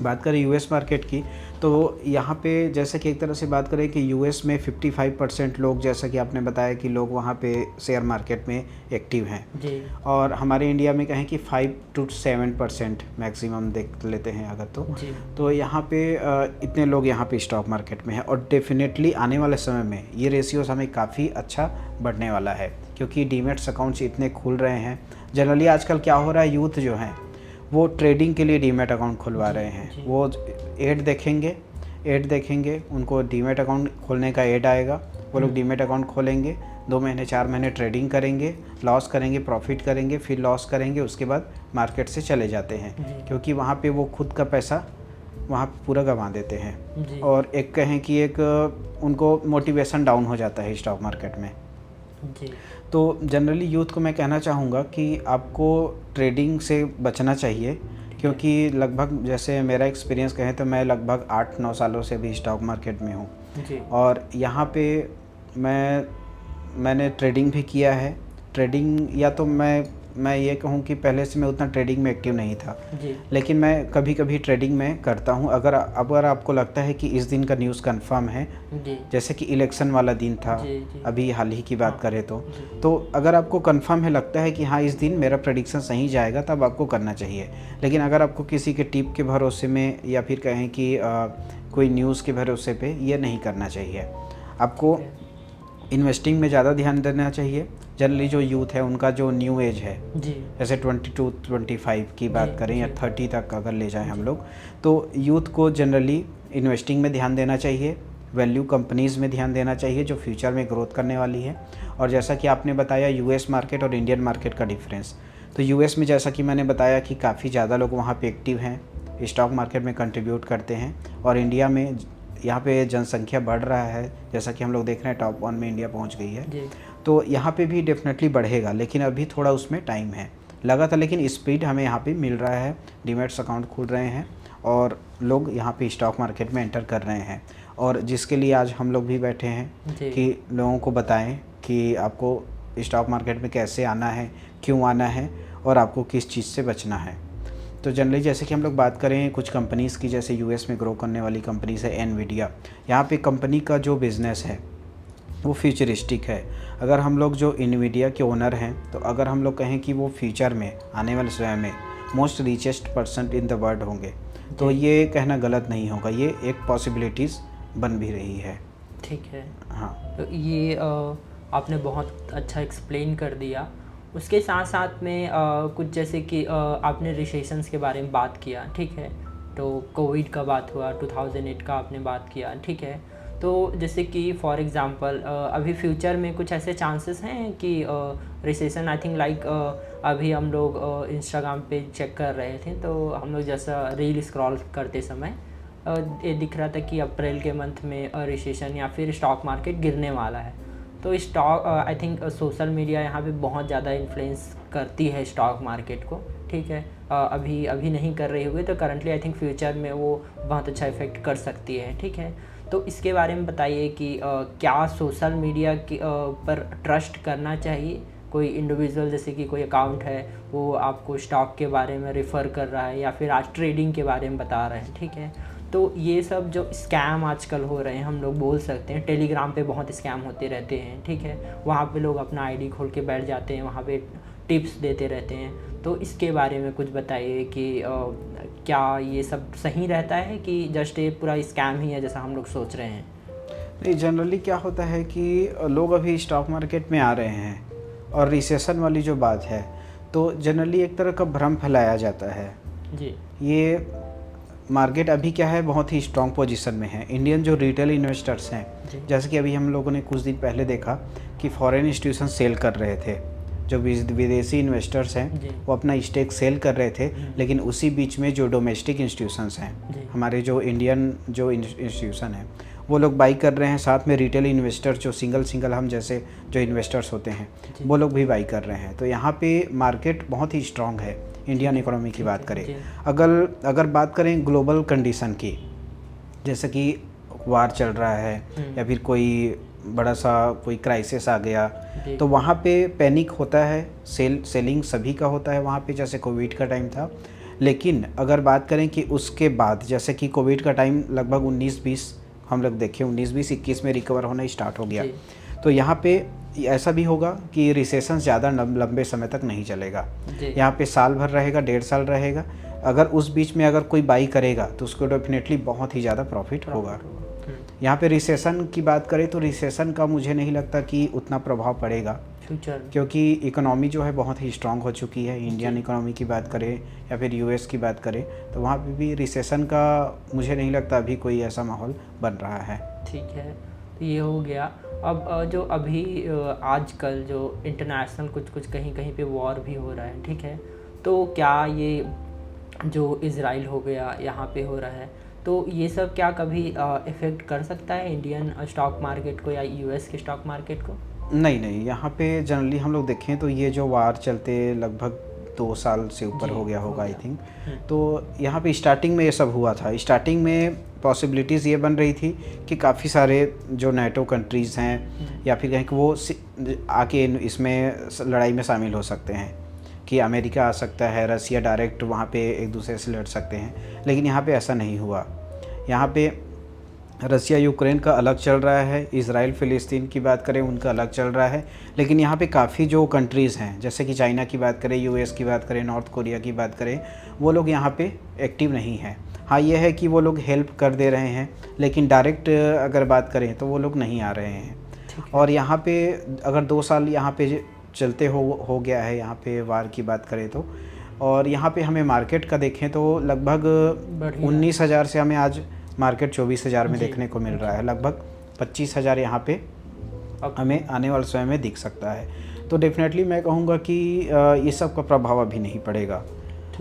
[SPEAKER 1] बात करें यूएस मार्केट की, तो यहाँ पे जैसे कि एक तरह से बात करें कि यूएस में 55% लोग, जैसा कि आपने बताया कि लोग वहाँ पे शेयर मार्केट में एक्टिव हैं
[SPEAKER 2] जी।
[SPEAKER 1] और हमारे इंडिया में कहें कि 5 to 7% मैक्सिमम देख लेते हैं अगर तो यहाँ पे इतने लोग यहाँ पे स्टॉक मार्केट में हैं। और डेफिनेटली आने वाले समय में ये रेशियोज हमें काफ़ी अच्छा बढ़ने वाला है, क्योंकि डीमैट्स अकाउंट्स इतने खुल रहे हैं। जनरली आजकल क्या हो रहा है, यूथ जो हैं वो ट्रेडिंग के लिए डीमैट अकाउंट खुलवा रहे हैं। वो ऐड देखेंगे, उनको डीमैट अकाउंट खोलने का ऐड आएगा, वो लोग डीमैट अकाउंट खोलेंगे, 2 महीने 4 महीने ट्रेडिंग करेंगे, लॉस करेंगे, प्रॉफिट करेंगे, फिर लॉस करेंगे, उसके बाद मार्केट से चले जाते हैं, क्योंकि वहाँ पे वो खुद का पैसा वहाँ पे पूरा गंवा देते हैं। और एक कहें कि एक उनको मोटिवेशन डाउन हो जाता है स्टॉक मार्केट में। तो जनरली यूथ को मैं कहना चाहूँगा कि आपको ट्रेडिंग से बचना चाहिए, क्योंकि लगभग जैसे मेरा एक्सपीरियंस कहें तो मैं लगभग 8-9 सालों से भी स्टॉक मार्केट में हूँ और यहाँ पे मैंने ट्रेडिंग भी किया है। ट्रेडिंग या तो मैं ये कहूँ कि पहले से मैं उतना ट्रेडिंग में एक्टिव नहीं था, लेकिन मैं कभी कभी ट्रेडिंग में करता हूँ। अगर आपको लगता है कि इस दिन का न्यूज़ कंफर्म है, जैसे कि इलेक्शन वाला दिन था, अभी हाल ही की बात करें तो अगर आपको कंफर्म है, लगता है कि हाँ इस दिन मेरा प्रेडिक्शन सही जाएगा, तब आपको करना चाहिए। लेकिन अगर आपको किसी के टिप के भरोसे में या फिर कहें कि कोई न्यूज़ के भरोसे पे ये नहीं करना चाहिए। आपको इन्वेस्टिंग में ज़्यादा ध्यान देना चाहिए। जनरली जो यूथ है उनका जो न्यू एज है, जैसे 22-25 की बात करें या 30 तक अगर ले जाएं हम लोग, तो यूथ को जनरली इन्वेस्टिंग में ध्यान देना चाहिए, वैल्यू कंपनीज़ में ध्यान देना चाहिए जो फ्यूचर में ग्रोथ करने वाली है। और जैसा कि आपने बताया यूएस मार्केट और इंडियन मार्केट का डिफरेंस, तो यूएस में जैसा कि मैंने बताया कि काफ़ी ज़्यादा लोग वहाँ पे एक्टिव हैं, स्टॉक मार्केट में कंट्रीब्यूट करते हैं। और इंडिया में यहाँ पे जनसंख्या बढ़ रहा है, जैसा कि हम लोग देख रहे हैं टॉप 1 में इंडिया पहुँच गई है, तो यहाँ पे भी डेफिनेटली बढ़ेगा, लेकिन अभी थोड़ा उसमें टाइम है लगा था। लेकिन स्पीड हमें यहाँ पे मिल रहा है, डीमैट्स अकाउंट खुल रहे हैं और लोग यहाँ पे स्टॉक मार्केट में एंटर कर रहे हैं। और जिसके लिए आज हम लोग भी बैठे हैं कि लोगों को बताएं कि आपको स्टॉक मार्केट में कैसे आना है, क्यों आना है और आपको किस चीज़ से बचना है। तो जनरली जैसे कि हम लोग बात करें कुछ कंपनीज़ की, जैसे यूएस में ग्रो करने वाली कंपनीज़ है एनवीडिया। यहाँ पे कंपनी का जो बिज़नेस है वो फ्यूचरिस्टिक है। अगर हम लोग जो एनवीडिया के ओनर हैं, तो अगर हम लोग कहें कि वो फ्यूचर में आने वाले समय में most richest person in the world होंगे, तो ये कहना गलत नहीं होगा, ये एक पॉसिबिलिटीज़ बन भी रही है।
[SPEAKER 2] ठीक है,
[SPEAKER 1] हाँ।
[SPEAKER 2] तो ये आपने बहुत अच्छा एक्सप्लेन कर दिया। उसके साथ साथ में कुछ जैसे कि आपने रिसेशंस के बारे में बात किया, ठीक है, तो कोविड का बात हुआ, 2008 का आपने बात किया, ठीक है। तो जैसे कि फॉर एग्ज़ाम्पल अभी फ्यूचर में कुछ ऐसे चांसेस हैं कि रिसेशन, आई थिंक लाइक अभी हम लोग इंस्टाग्राम पे चेक कर रहे थे, तो हम लोग जैसा रील स्क्रॉल करते समय ये दिख रहा था कि अप्रैल के मंथ में रिसेशन या फिर स्टॉक मार्केट गिरने वाला है। तो stock I think social media यहाँ पे बहुत ज़्यादा इन्फ्लुएंस करती है स्टॉक मार्केट को, ठीक है। अभी नहीं कर रही होगी तो करंटली आई थिंक फ्यूचर में वो बहुत अच्छा इफेक्ट कर सकती है, ठीक है। तो इसके बारे में बताइए कि क्या सोशल मीडिया के पर ट्रस्ट करना चाहिए? कोई इंडिविजुअल जैसे कि कोई अकाउंट है वो आपको स्टॉक के बारे में रेफ़र कर रहा है या फिर आज ट्रेडिंग के बारे में बता रहे हैं, ठीक है। तो ये सब जो स्कैम आजकल हो रहे हैं, हम लोग बोल सकते हैं टेलीग्राम पे बहुत स्कैम होते रहते हैं, ठीक है। वहाँ पे लोग अपना आईडी खोल के बैठ जाते हैं, वहाँ पे टिप्स देते रहते हैं। तो इसके बारे में कुछ बताइए कि क्या ये सब सही रहता है कि जस्ट ये पूरा स्कैम ही है जैसा हम लोग सोच रहे हैं?
[SPEAKER 1] नहीं, जनरली क्या होता है कि लोग अभी स्टॉक मार्केट में आ रहे हैं और रिसेशन वाली जो बात है, तो जनरली एक तरह का भ्रम फैलाया जाता है
[SPEAKER 2] जी।
[SPEAKER 1] ये मार्केट अभी क्या है, बहुत ही स्ट्रॉन्ग पोजीशन में है। इंडियन जो रिटेल इन्वेस्टर्स हैं, जैसे कि अभी हम लोगों ने कुछ दिन पहले देखा कि फॉरेन इंस्टीट्यूशन सेल कर रहे थे, जो विदेशी इन्वेस्टर्स हैं वो अपना स्टेक सेल कर रहे थे, लेकिन उसी बीच में जो डोमेस्टिक इंस्टीट्यूशंस हैं, हमारे जो इंडियन जो इंस्टीट्यूशन है, वो लोग बाई कर रहे हैं। साथ में रिटेल इन्वेस्टर जो सिंगल हम जैसे जो इन्वेस्टर्स होते हैं वो लोग भी बाई कर रहे हैं। तो यहाँ पे मार्केट बहुत ही स्ट्रॉन्ग है, इंडियन इकोनॉमी की बात करें,
[SPEAKER 2] जी।
[SPEAKER 1] अगर अगर बात करें ग्लोबल कंडीशन की, जैसे कि वार चल रहा है या फिर कोई बड़ा सा कोई क्राइसिस आ गया,
[SPEAKER 2] जी।
[SPEAKER 1] तो वहाँ पे पैनिक होता है, सेलिंग सभी का होता है वहाँ पे, जैसे कोविड का टाइम था। लेकिन अगर बात करें कि उसके बाद, जैसे कि कोविड का टाइम लगभग 19-20 हम लोग देखें, 19-20-21 में रिकवर होना स्टार्ट हो गया।
[SPEAKER 2] जी।
[SPEAKER 1] तो यहाँ पे ऐसा भी होगा कि रिसेशन ज़्यादा लंबे समय तक नहीं चलेगा।
[SPEAKER 2] जी।
[SPEAKER 1] यहाँ पे साल भर रहेगा, 1.5 साल रहेगा। अगर उस बीच में अगर कोई बाई करेगा तो उसको डेफिनेटली बहुत ही ज़्यादा प्रॉफिट होगा। यहाँ पे रिसेशन की बात करें तो रिसेशन का मुझे नहीं लगता कि उतना प्रभाव पड़ेगा,
[SPEAKER 2] फ्यूचर,
[SPEAKER 1] क्योंकि इकोनॉमी जो है बहुत ही स्ट्रांग हो चुकी है। इंडियन इकोनॉमी की बात करें या फिर यूएस की बात करें तो वहाँ पे भी रिसेशन का मुझे नहीं लगता अभी कोई ऐसा माहौल बन रहा है।
[SPEAKER 2] ठीक है, तो ये हो गया। अब जो अभी आजकल जो इंटरनेशनल कुछ कहीं कहीं पे वॉर भी हो रहा है, ठीक है, तो क्या ये जो इज़राइल हो गया यहाँ पे हो रहा है, तो ये सब क्या कभी इफ़ेक्ट कर सकता है इंडियन स्टॉक मार्केट को या यूएस के स्टॉक मार्केट को?
[SPEAKER 1] नहीं, यहाँ पे जनरली हम लोग देखें तो ये जो वार चलते लगभग 2 साल से ऊपर हो गया होगा आई थिंक। तो यहाँ पे स्टार्टिंग में ये सब हुआ था। स्टार्टिंग में पॉसिबिलिटीज़ ये बन रही थी कि काफ़ी सारे जो नेटो कंट्रीज़ हैं या फिर कहीं कि वो आके इसमें लड़ाई में शामिल हो सकते हैं, कि अमेरिका आ सकता है, रसिया डायरेक्ट वहाँ पे एक दूसरे से लड़ सकते हैं। लेकिन यहाँ पे ऐसा नहीं हुआ। यहाँ पे रसिया यूक्रेन का अलग चल रहा है, इज़राइल फ़िलिस्तीन की बात करें उनका अलग चल रहा है। लेकिन यहाँ पे काफ़ी जो कंट्रीज़ हैं, जैसे कि चाइना की बात करें, यूएस की बात करें, नॉर्थ कोरिया की बात करें, वो लोग यहाँ पे एक्टिव नहीं हैं। हाँ, ये है कि वो लोग हेल्प कर दे रहे हैं, लेकिन डायरेक्ट अगर बात करें तो वो लोग नहीं आ रहे हैं। और यहाँ पे अगर 2 साल यहाँ पे चलते हो गया है यहाँ पे वार की बात करें तो, और यहाँ पे हमें मार्केट का देखें तो लगभग 19,000 से हमें आज मार्केट 24,000 में देखने को मिल रहा है। लगभग 25,000 यहाँ पे हमें आने वाले समय में दिख सकता है। तो डेफिनेटली मैं कहूँगा कि ये सब का प्रभाव अभी नहीं पड़ेगा।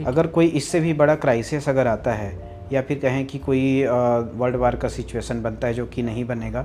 [SPEAKER 1] अगर कोई इससे भी बड़ा क्राइसिस अगर आता है या फिर कहें कि कोई वर्ल्ड वार का सिचुएशन बनता है, जो कि नहीं बनेगा,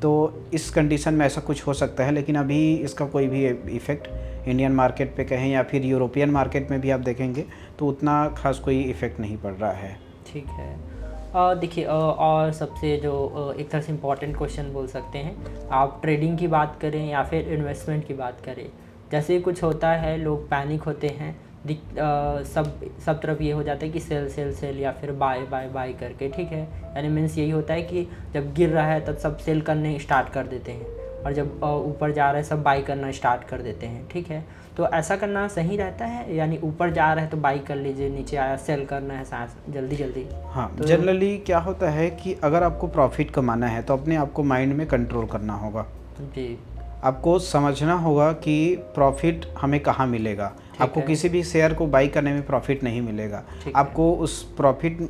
[SPEAKER 1] तो इस कंडीशन में ऐसा कुछ हो सकता है। लेकिन अभी इसका कोई भी इफ़ेक्ट इंडियन मार्केट पे कहें या फिर यूरोपियन मार्केट में भी आप देखेंगे तो उतना खास कोई इफ़ेक्ट नहीं पड़ रहा है।
[SPEAKER 2] ठीक है। देखिए, और सबसे जो एक तरह से इम्पॉर्टेंट क्वेश्चन बोल सकते हैं, आप ट्रेडिंग की बात करें या फिर इन्वेस्टमेंट की बात करें, जैसे कुछ होता है लोग पैनिक होते हैं, सब तरफ ये हो जाता है कि सेल सेल सेल या फिर बाय बाय बाय करके, ठीक है, यानी मीन्स यही होता है कि जब गिर रहा है तब सब सेल करने स्टार्ट कर देते हैं और जब ऊपर जा रहा है सब बाई करना स्टार्ट कर देते हैं, ठीक है। तो ऐसा करना सही रहता है, यानी ऊपर जा रहा है तो बाई कर लीजिए, नीचे आया सेल करना है जल्दी जल्दी?
[SPEAKER 1] हाँ, तो जनरली क्या होता है कि अगर आपको प्रॉफिट कमाना है तो अपने आप को माइंड में कंट्रोल करना होगा
[SPEAKER 2] जी।
[SPEAKER 1] आपको समझना होगा कि प्रॉफिट हमें कहाँ मिलेगा। आपको किसी भी शेयर को बाई करने में प्रॉफिट नहीं मिलेगा। आपको उस प्रॉफिट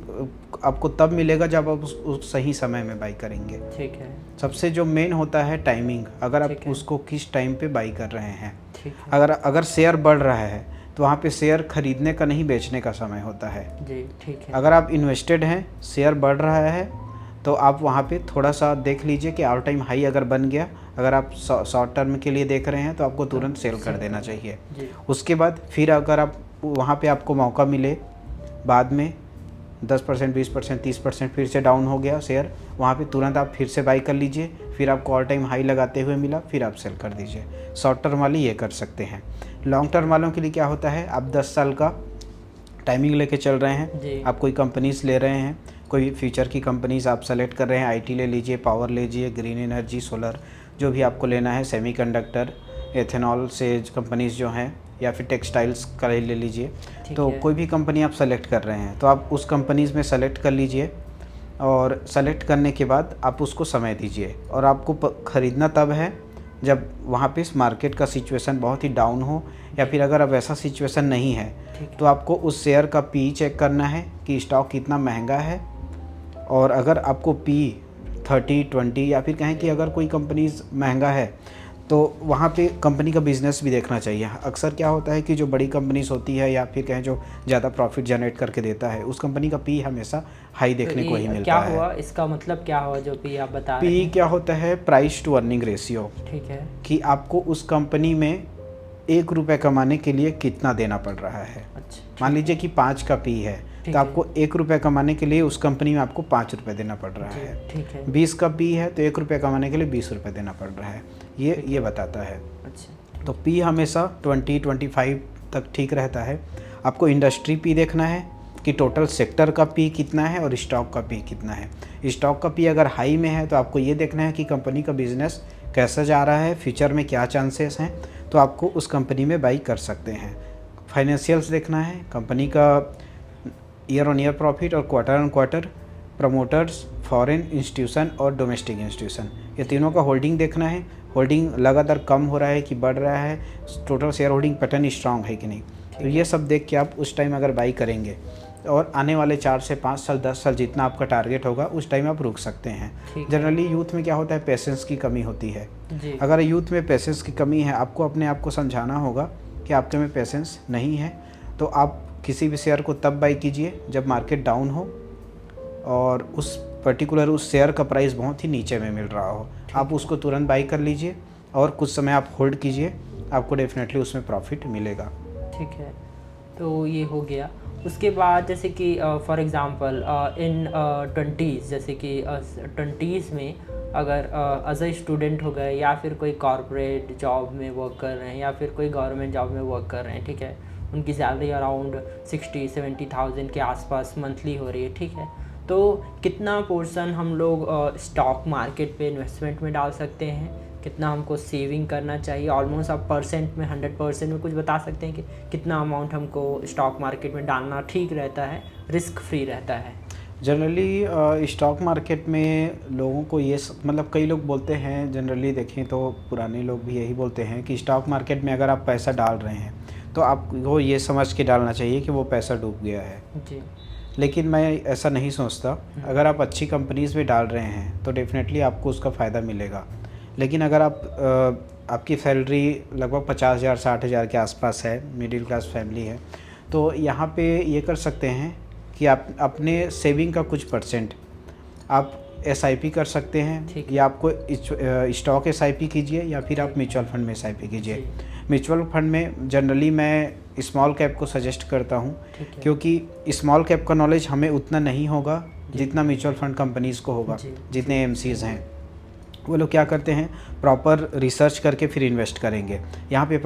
[SPEAKER 1] आपको तब मिलेगा जब आप उस सही समय में बाई करेंगे।
[SPEAKER 2] ठीक है।
[SPEAKER 1] सबसे जो मेन होता है टाइमिंग, अगर आप उसको किस टाइम पे बाई कर रहे हैं।
[SPEAKER 2] ठीक है।
[SPEAKER 1] अगर शेयर बढ़ रहा है तो वहाँ पे शेयर खरीदने का नहीं बेचने का समय होता है।
[SPEAKER 2] जी, ठीक है।
[SPEAKER 1] अगर आप इन्वेस्टेड हैं, शेयर बढ़ रहा है, तो आप वहाँ पे थोड़ा सा देख लीजिए कि ऑल टाइम हाई अगर बन गया, अगर आप शॉर्ट टर्म के लिए देख रहे हैं तो आपको तुरंत सेल कर देना चाहिए। उसके बाद फिर अगर आप वहाँ पे आपको मौका मिले, बाद में 10%, 20%, 30% फिर से डाउन हो गया शेयर, वहाँ पे तुरंत आप फिर से बाई कर लीजिए। फिर आपको ऑल टाइम हाई लगाते हुए मिला, फिर आप सेल कर दीजिए। शॉर्ट टर्म वाले ये कर सकते हैं। लॉन्ग टर्म वालों के लिए क्या होता है, आप 10 साल का टाइमिंग लेके चल रहे हैं, आप कोई कंपनीज़ ले रहे हैं, कोई फ्यूचर की कंपनीज़ आप सेलेक्ट कर रहे हैं, आईटी ले लीजिए, पावर ले लीजिए, ग्रीन एनर्जी, सोलर, जो भी आपको लेना है, सेमीकंडक्टर, एथेनॉल से कंपनीज़ जो हैं, या फिर टेक्सटाइल्स का ले लीजिए। तो कोई भी कंपनी आप सेलेक्ट कर रहे हैं तो आप उस कंपनीज़ में सेलेक्ट कर लीजिए, और सेलेक्ट करने के बाद आप उसको समय दीजिए। और आपको ख़रीदना तब है जब वहाँ पे इस मार्केट का सिचुएशन बहुत ही डाउन हो, या फिर अगर अब ऐसा सिचुएशन नहीं है तो आपको उस शेयर का पी चेक करना है कि स्टॉक कितना महंगा है। और अगर आपको पी 30, 20 या फिर कहें कि अगर कोई कंपनीज महंगा है तो वहाँ पे कंपनी का बिज़नेस भी देखना चाहिए। अक्सर क्या होता है कि जो बड़ी कंपनीज होती है या फिर कहें जो ज़्यादा प्रॉफिट जनरेट करके देता है, उस कंपनी का पी हमेशा हाई देखने को ही मिलता
[SPEAKER 2] क्या
[SPEAKER 1] है।
[SPEAKER 2] हुआ इसका मतलब क्या हुआ जो पी आप बता रहे हैं?
[SPEAKER 1] पी क्या होता है, प्राइस टू अर्निंग रेशियो।
[SPEAKER 2] ठीक है।
[SPEAKER 1] कि आपको उस कंपनी में 1 रुपये कमाने के लिए कितना देना पड़ रहा है।
[SPEAKER 2] अच्छा,
[SPEAKER 1] मान लीजिए कि 5 का पी है तो आपको 1 रुपये कमाने के लिए उस कंपनी में आपको 5 रुपये देना पड़ रहा है।
[SPEAKER 2] ठीक है।
[SPEAKER 1] 20 का पी है तो 1 रुपये कमाने के लिए 20 रुपये देना पड़ रहा है। ये बताता है।
[SPEAKER 2] अच्छा,
[SPEAKER 1] तो पी हमेशा 20-25 तक ठीक रहता है। आपको इंडस्ट्री पी देखना है कि टोटल सेक्टर का पी कितना है और स्टॉक का पी कितना है। स्टॉक का पी अगर हाई में है तो आपको ये देखना है कि कंपनी का बिजनेस कैसा जा रहा है, फ्यूचर में क्या चांसेस हैं, तो आपको उस कंपनी में बाई कर सकते हैं। फाइनेंशियल्स देखना है, कंपनी का ईयर ऑन ईयर प्रॉफिट और quarter on quarter, promoters, foreign institution और डोमेस्टिक इंस्टीट्यूशन, ये तीनों का होल्डिंग देखना है। होल्डिंग लगातार कम हो रहा है कि बढ़ रहा है, total share holding pattern strong है कि नहीं। तो ये सब देख के आप उस टाइम अगर बाई करेंगे और आने वाले 4 से 5 साल 10 साल जितना आपका टारगेट होगा उस टाइम आप रुक सकते हैं। जनरली यूथ में क्या होता है, पेशेंस की कमी होती है। अगर यूथ में पेशेंस की कमी है, आपको अपने आप को समझाना होगा कि आपके में पेशेंस नहीं है। तो आप किसी भी शेयर को तब बाई कीजिए जब मार्केट डाउन हो और उस शेयर का प्राइस बहुत ही नीचे में मिल रहा हो। आप उसको तुरंत बाई कर लीजिए और कुछ समय आप होल्ड कीजिए, आपको डेफिनेटली उसमें प्रॉफिट मिलेगा।
[SPEAKER 2] ठीक है, तो ये हो गया। उसके बाद जैसे कि फॉर एग्ज़ाम्पल इन 20s, जैसे कि 20s में अगर एज ए स्टूडेंट हो गए या फिर कोई कॉर्पोरेट जॉब में वर्क कर रहे हैं या फिर कोई गवर्नमेंट जॉब में वर्क कर रहे हैं, ठीक है, उनकी सैलरी अराउंड 60-70,000 के आसपास मंथली हो रही है, ठीक है, तो कितना पोर्शन हम लोग स्टॉक मार्केट पे इन्वेस्टमेंट में डाल सकते हैं, कितना हमको सेविंग करना चाहिए? ऑलमोस्ट आप परसेंट में 100% में कुछ बता सकते हैं कि कितना अमाउंट हमको स्टॉक मार्केट में डालना ठीक रहता है, रिस्क फ्री रहता है?
[SPEAKER 1] जनरली स्टॉक मार्केट में लोगों को मतलब कई लोग बोलते हैं, जनरली देखें तो पुराने लोग भी यही बोलते हैं कि स्टॉक मार्केट में अगर आप पैसा डाल रहे हैं तो आपको ये समझ के डालना चाहिए कि वो पैसा डूब गया है
[SPEAKER 2] जी।
[SPEAKER 1] लेकिन मैं ऐसा नहीं सोचता। अगर आप अच्छी कंपनीज़ में डाल रहे हैं तो डेफिनेटली आपको उसका फ़ायदा मिलेगा। लेकिन अगर आपकी सैलरी लगभग 50,000 60,000 के आसपास है, मिडिल क्लास फैमिली है, तो यहाँ पे ये कर सकते हैं कि आप अपने सेविंग का कुछ परसेंट आप SIP कर सकते हैं, या आपको स्टॉक SIP कीजिए या फिर आप म्यूचुअल फंड में SIP कीजिए। म्यूचुअल फंड में जनरली मैं स्मॉल कैप को सजेस्ट करता हूँ, क्योंकि स्मॉल कैप का नॉलेज हमें उतना नहीं होगा जितना म्यूचुअल फंड कंपनीज़ को होगा। जितने MCs हैं वो लोग क्या करते हैं, प्रॉपर रिसर्च करके फिर इन्वेस्ट करेंगे। यहाँ पे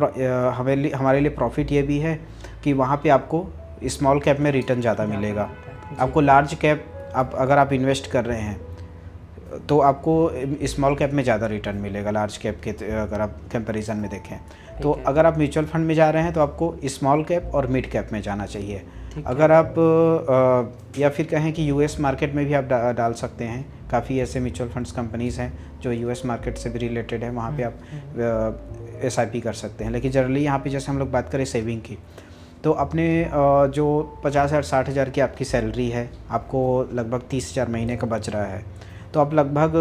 [SPEAKER 1] हमारे लिए प्रॉफिट ये भी है कि वहाँ पे आपको स्मॉल कैप में रिटर्न ज़्यादा मिलेगा। आपको लार्ज कैप अगर आप इन्वेस्ट कर रहे हैं तो आपको स्मॉल कैप में ज़्यादा रिटर्न मिलेगा लार्ज कैप के अगर आप कंपैरिजन में देखें। तो अगर आप म्यूचुअल फंड में जा रहे हैं तो आपको स्मॉल कैप और मिड कैप में जाना चाहिए। अगर आप या फिर कहें कि US मार्केट में भी आप डाल सकते हैं। काफ़ी ऐसे म्यूचुअल फंड्स कंपनीज़ हैं जो US मार्केट से भी रिलेटेड है, वहाँ पे आप SIP कर सकते हैं। लेकिन जनरली यहाँ पे जैसे हम लोग बात करें सेविंग की, तो अपने जो 50,000 60,000 की आपकी सैलरी है, आपको लगभग 30,000 महीने का बच रहा है, तो आप लगभग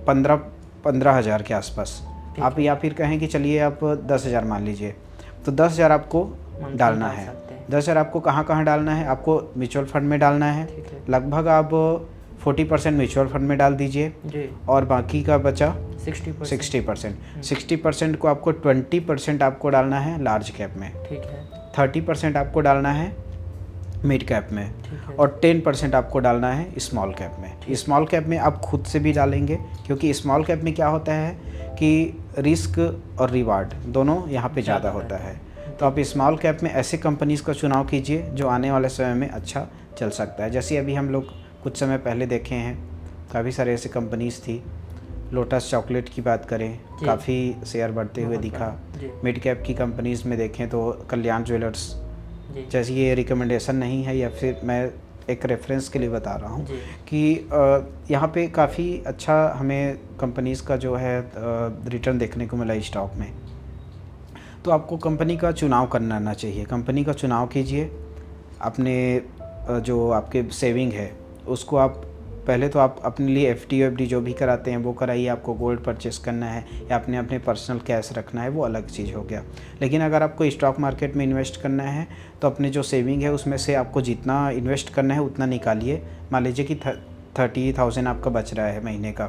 [SPEAKER 1] 15,000 के आसपास आप, या फिर कहें कि चलिए आप 10,000 मान लीजिए, तो 10,000 आपको डालना है। 10,000 आपको कहाँ डालना है, आपको म्यूचुअल फंड में डालना है। लगभग आप 40% म्यूचुअल फंड में डाल दीजिए और बाकी का बचा 60% को आपको 20% आपको डालना है लार्ज कैप में, ठीक है, 30% आपको डालना है मिड कैप में, और 10% आपको डालना है स्मॉल कैप में। स्मॉल कैप में आप खुद से भी डालेंगे, क्योंकि स्मॉल कैप में क्या होता है कि रिस्क और रिवार्ड दोनों यहाँ पे ज़्यादा होता है। तो आप स्मॉल कैप में ऐसे कंपनीज़ का चुनाव कीजिए जो आने वाले समय में अच्छा चल सकता है। जैसे अभी हम लोग कुछ समय पहले देखे हैं, काफ़ी सारे ऐसे कंपनीज़ थी। लोटस चॉकलेट की बात करें, काफ़ी शेयर बढ़ते हुए दिखा। मिड कैप की कंपनीज़ में देखें तो कल्याण ज्वेलर्स, जैसे ये रिकमेंडेशन नहीं है या फिर मैं एक रेफरेंस के लिए बता रहा हूँ कि यहाँ पे काफ़ी अच्छा हमें कंपनीज़ का जो है रिटर्न देखने को मिला स्टॉक में। तो आपको कंपनी का चुनाव करना चाहिए। कंपनी का चुनाव कीजिए, अपने जो आपके सेविंग है उसको आप पहले तो आप अपने लिए FD जो भी कराते हैं वो कराइए। आपको गोल्ड परचेस करना है या अपने पर्सनल कैश रखना है, वो अलग चीज़ हो गया। लेकिन अगर आपको स्टॉक मार्केट में इन्वेस्ट करना है तो अपने जो सेविंग है उसमें से आपको जितना इन्वेस्ट करना है उतना निकालिए। मान लीजिए कि 30,000 आपका बच रहा है महीने का,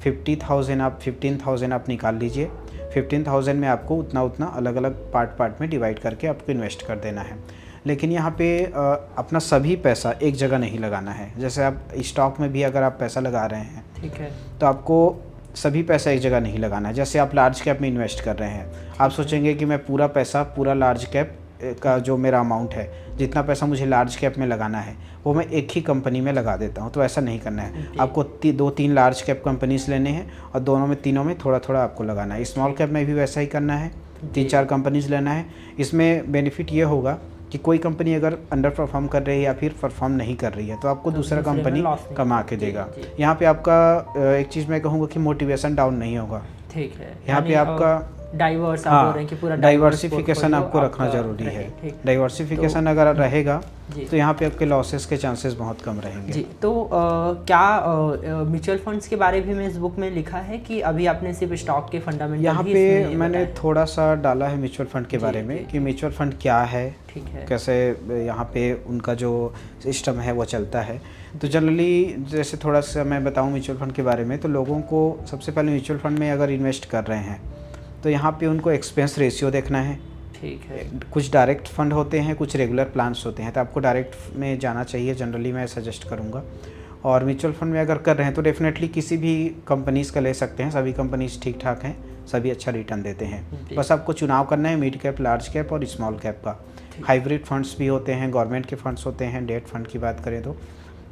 [SPEAKER 1] 15,000 आप निकाल लीजिए। 15,000 में आपको उतना उतना अलग अलग पार्ट में डिवाइड करके आपको इन्वेस्ट कर देना है। लेकिन यहाँ पे अपना सभी पैसा एक जगह नहीं लगाना है। जैसे आप स्टॉक में भी अगर आप पैसा लगा रहे हैं,
[SPEAKER 2] ठीक है,
[SPEAKER 1] तो आपको सभी पैसा एक जगह नहीं लगाना है। जैसे आप लार्ज कैप में इन्वेस्ट कर रहे हैं, आप सोचेंगे कि मैं पूरा पैसा पूरा लार्ज कैप का जो मेरा अमाउंट है, जितना पैसा मुझे लार्ज कैप में लगाना है वो मैं एक ही कंपनी में लगा देता हूँ। तो ऐसा नहीं करना है। आपको 2-3 लार्ज कैप कंपनीज लेने हैं और तीनों में थोड़ा थोड़ा आपको लगाना है। स्मॉल कैप में भी वैसा ही करना है, 3-4 कंपनीज लेना है। इसमें बेनिफिट ये होगा कि कोई कंपनी अगर अंडर परफॉर्म कर रही है या फिर परफॉर्म नहीं कर रही है तो आपको दूसरा कंपनी कमा के देगा। यहाँ पे आपका एक चीज़ मैं कहूँगा कि मोटिवेशन डाउन नहीं होगा।
[SPEAKER 2] ठीक है,
[SPEAKER 1] यहाँ पे आपका
[SPEAKER 2] डाइवर्स आप बोल रहे हैं कि पूरा
[SPEAKER 1] डाइवर्सिफिकेशन आपको रखना ज़रूरी है। डाइवर्सिफिकेशन अगर रहेगा तो यहाँ पे आपके लॉसेस के चांसेस बहुत कम रहेंगे।
[SPEAKER 2] जी, तो क्या म्यूचुअल फंड्स के बारे में इस बुक में लिखा है कि अभी आपने सिर्फ स्टॉक के फंडामेंटल
[SPEAKER 1] यहाँ पे मैंने थोड़ा सा डाला है म्यूचुअल फंड के बारे में कि म्यूचुअल फंड क्या है,
[SPEAKER 2] ठीक है,
[SPEAKER 1] कैसे यहाँ पे उनका जो सिस्टम है वो चलता है। तो जनरली जैसे थोड़ा सा मैं बताऊँ म्यूचुअल फंड के बारे में, तो लोगों को सबसे पहले म्यूचुअल फंड में अगर इन्वेस्ट कर रहे हैं तो यहाँ पे उनको एक्सपेंस रेशियो देखना है।
[SPEAKER 2] ठीक है,
[SPEAKER 1] कुछ डायरेक्ट फंड होते हैं, कुछ रेगुलर प्लान्स होते हैं, तो आपको डायरेक्ट में जाना चाहिए, जनरली मैं सजेस्ट करूँगा। और म्यूचुअल फंड में अगर कर रहे हैं तो डेफिनेटली किसी भी कंपनीज़ का ले सकते हैं। सभी कंपनीज ठीक ठाक हैं, सभी अच्छा रिटर्न देते हैं। बस आपको चुनाव करना है मिड कैप, लार्ज कैप और स्मॉल कैप का। हाइब्रिड फंड्स भी होते हैं, गवर्नमेंट के फंड्स होते हैं। डेट फंड की बात करें तो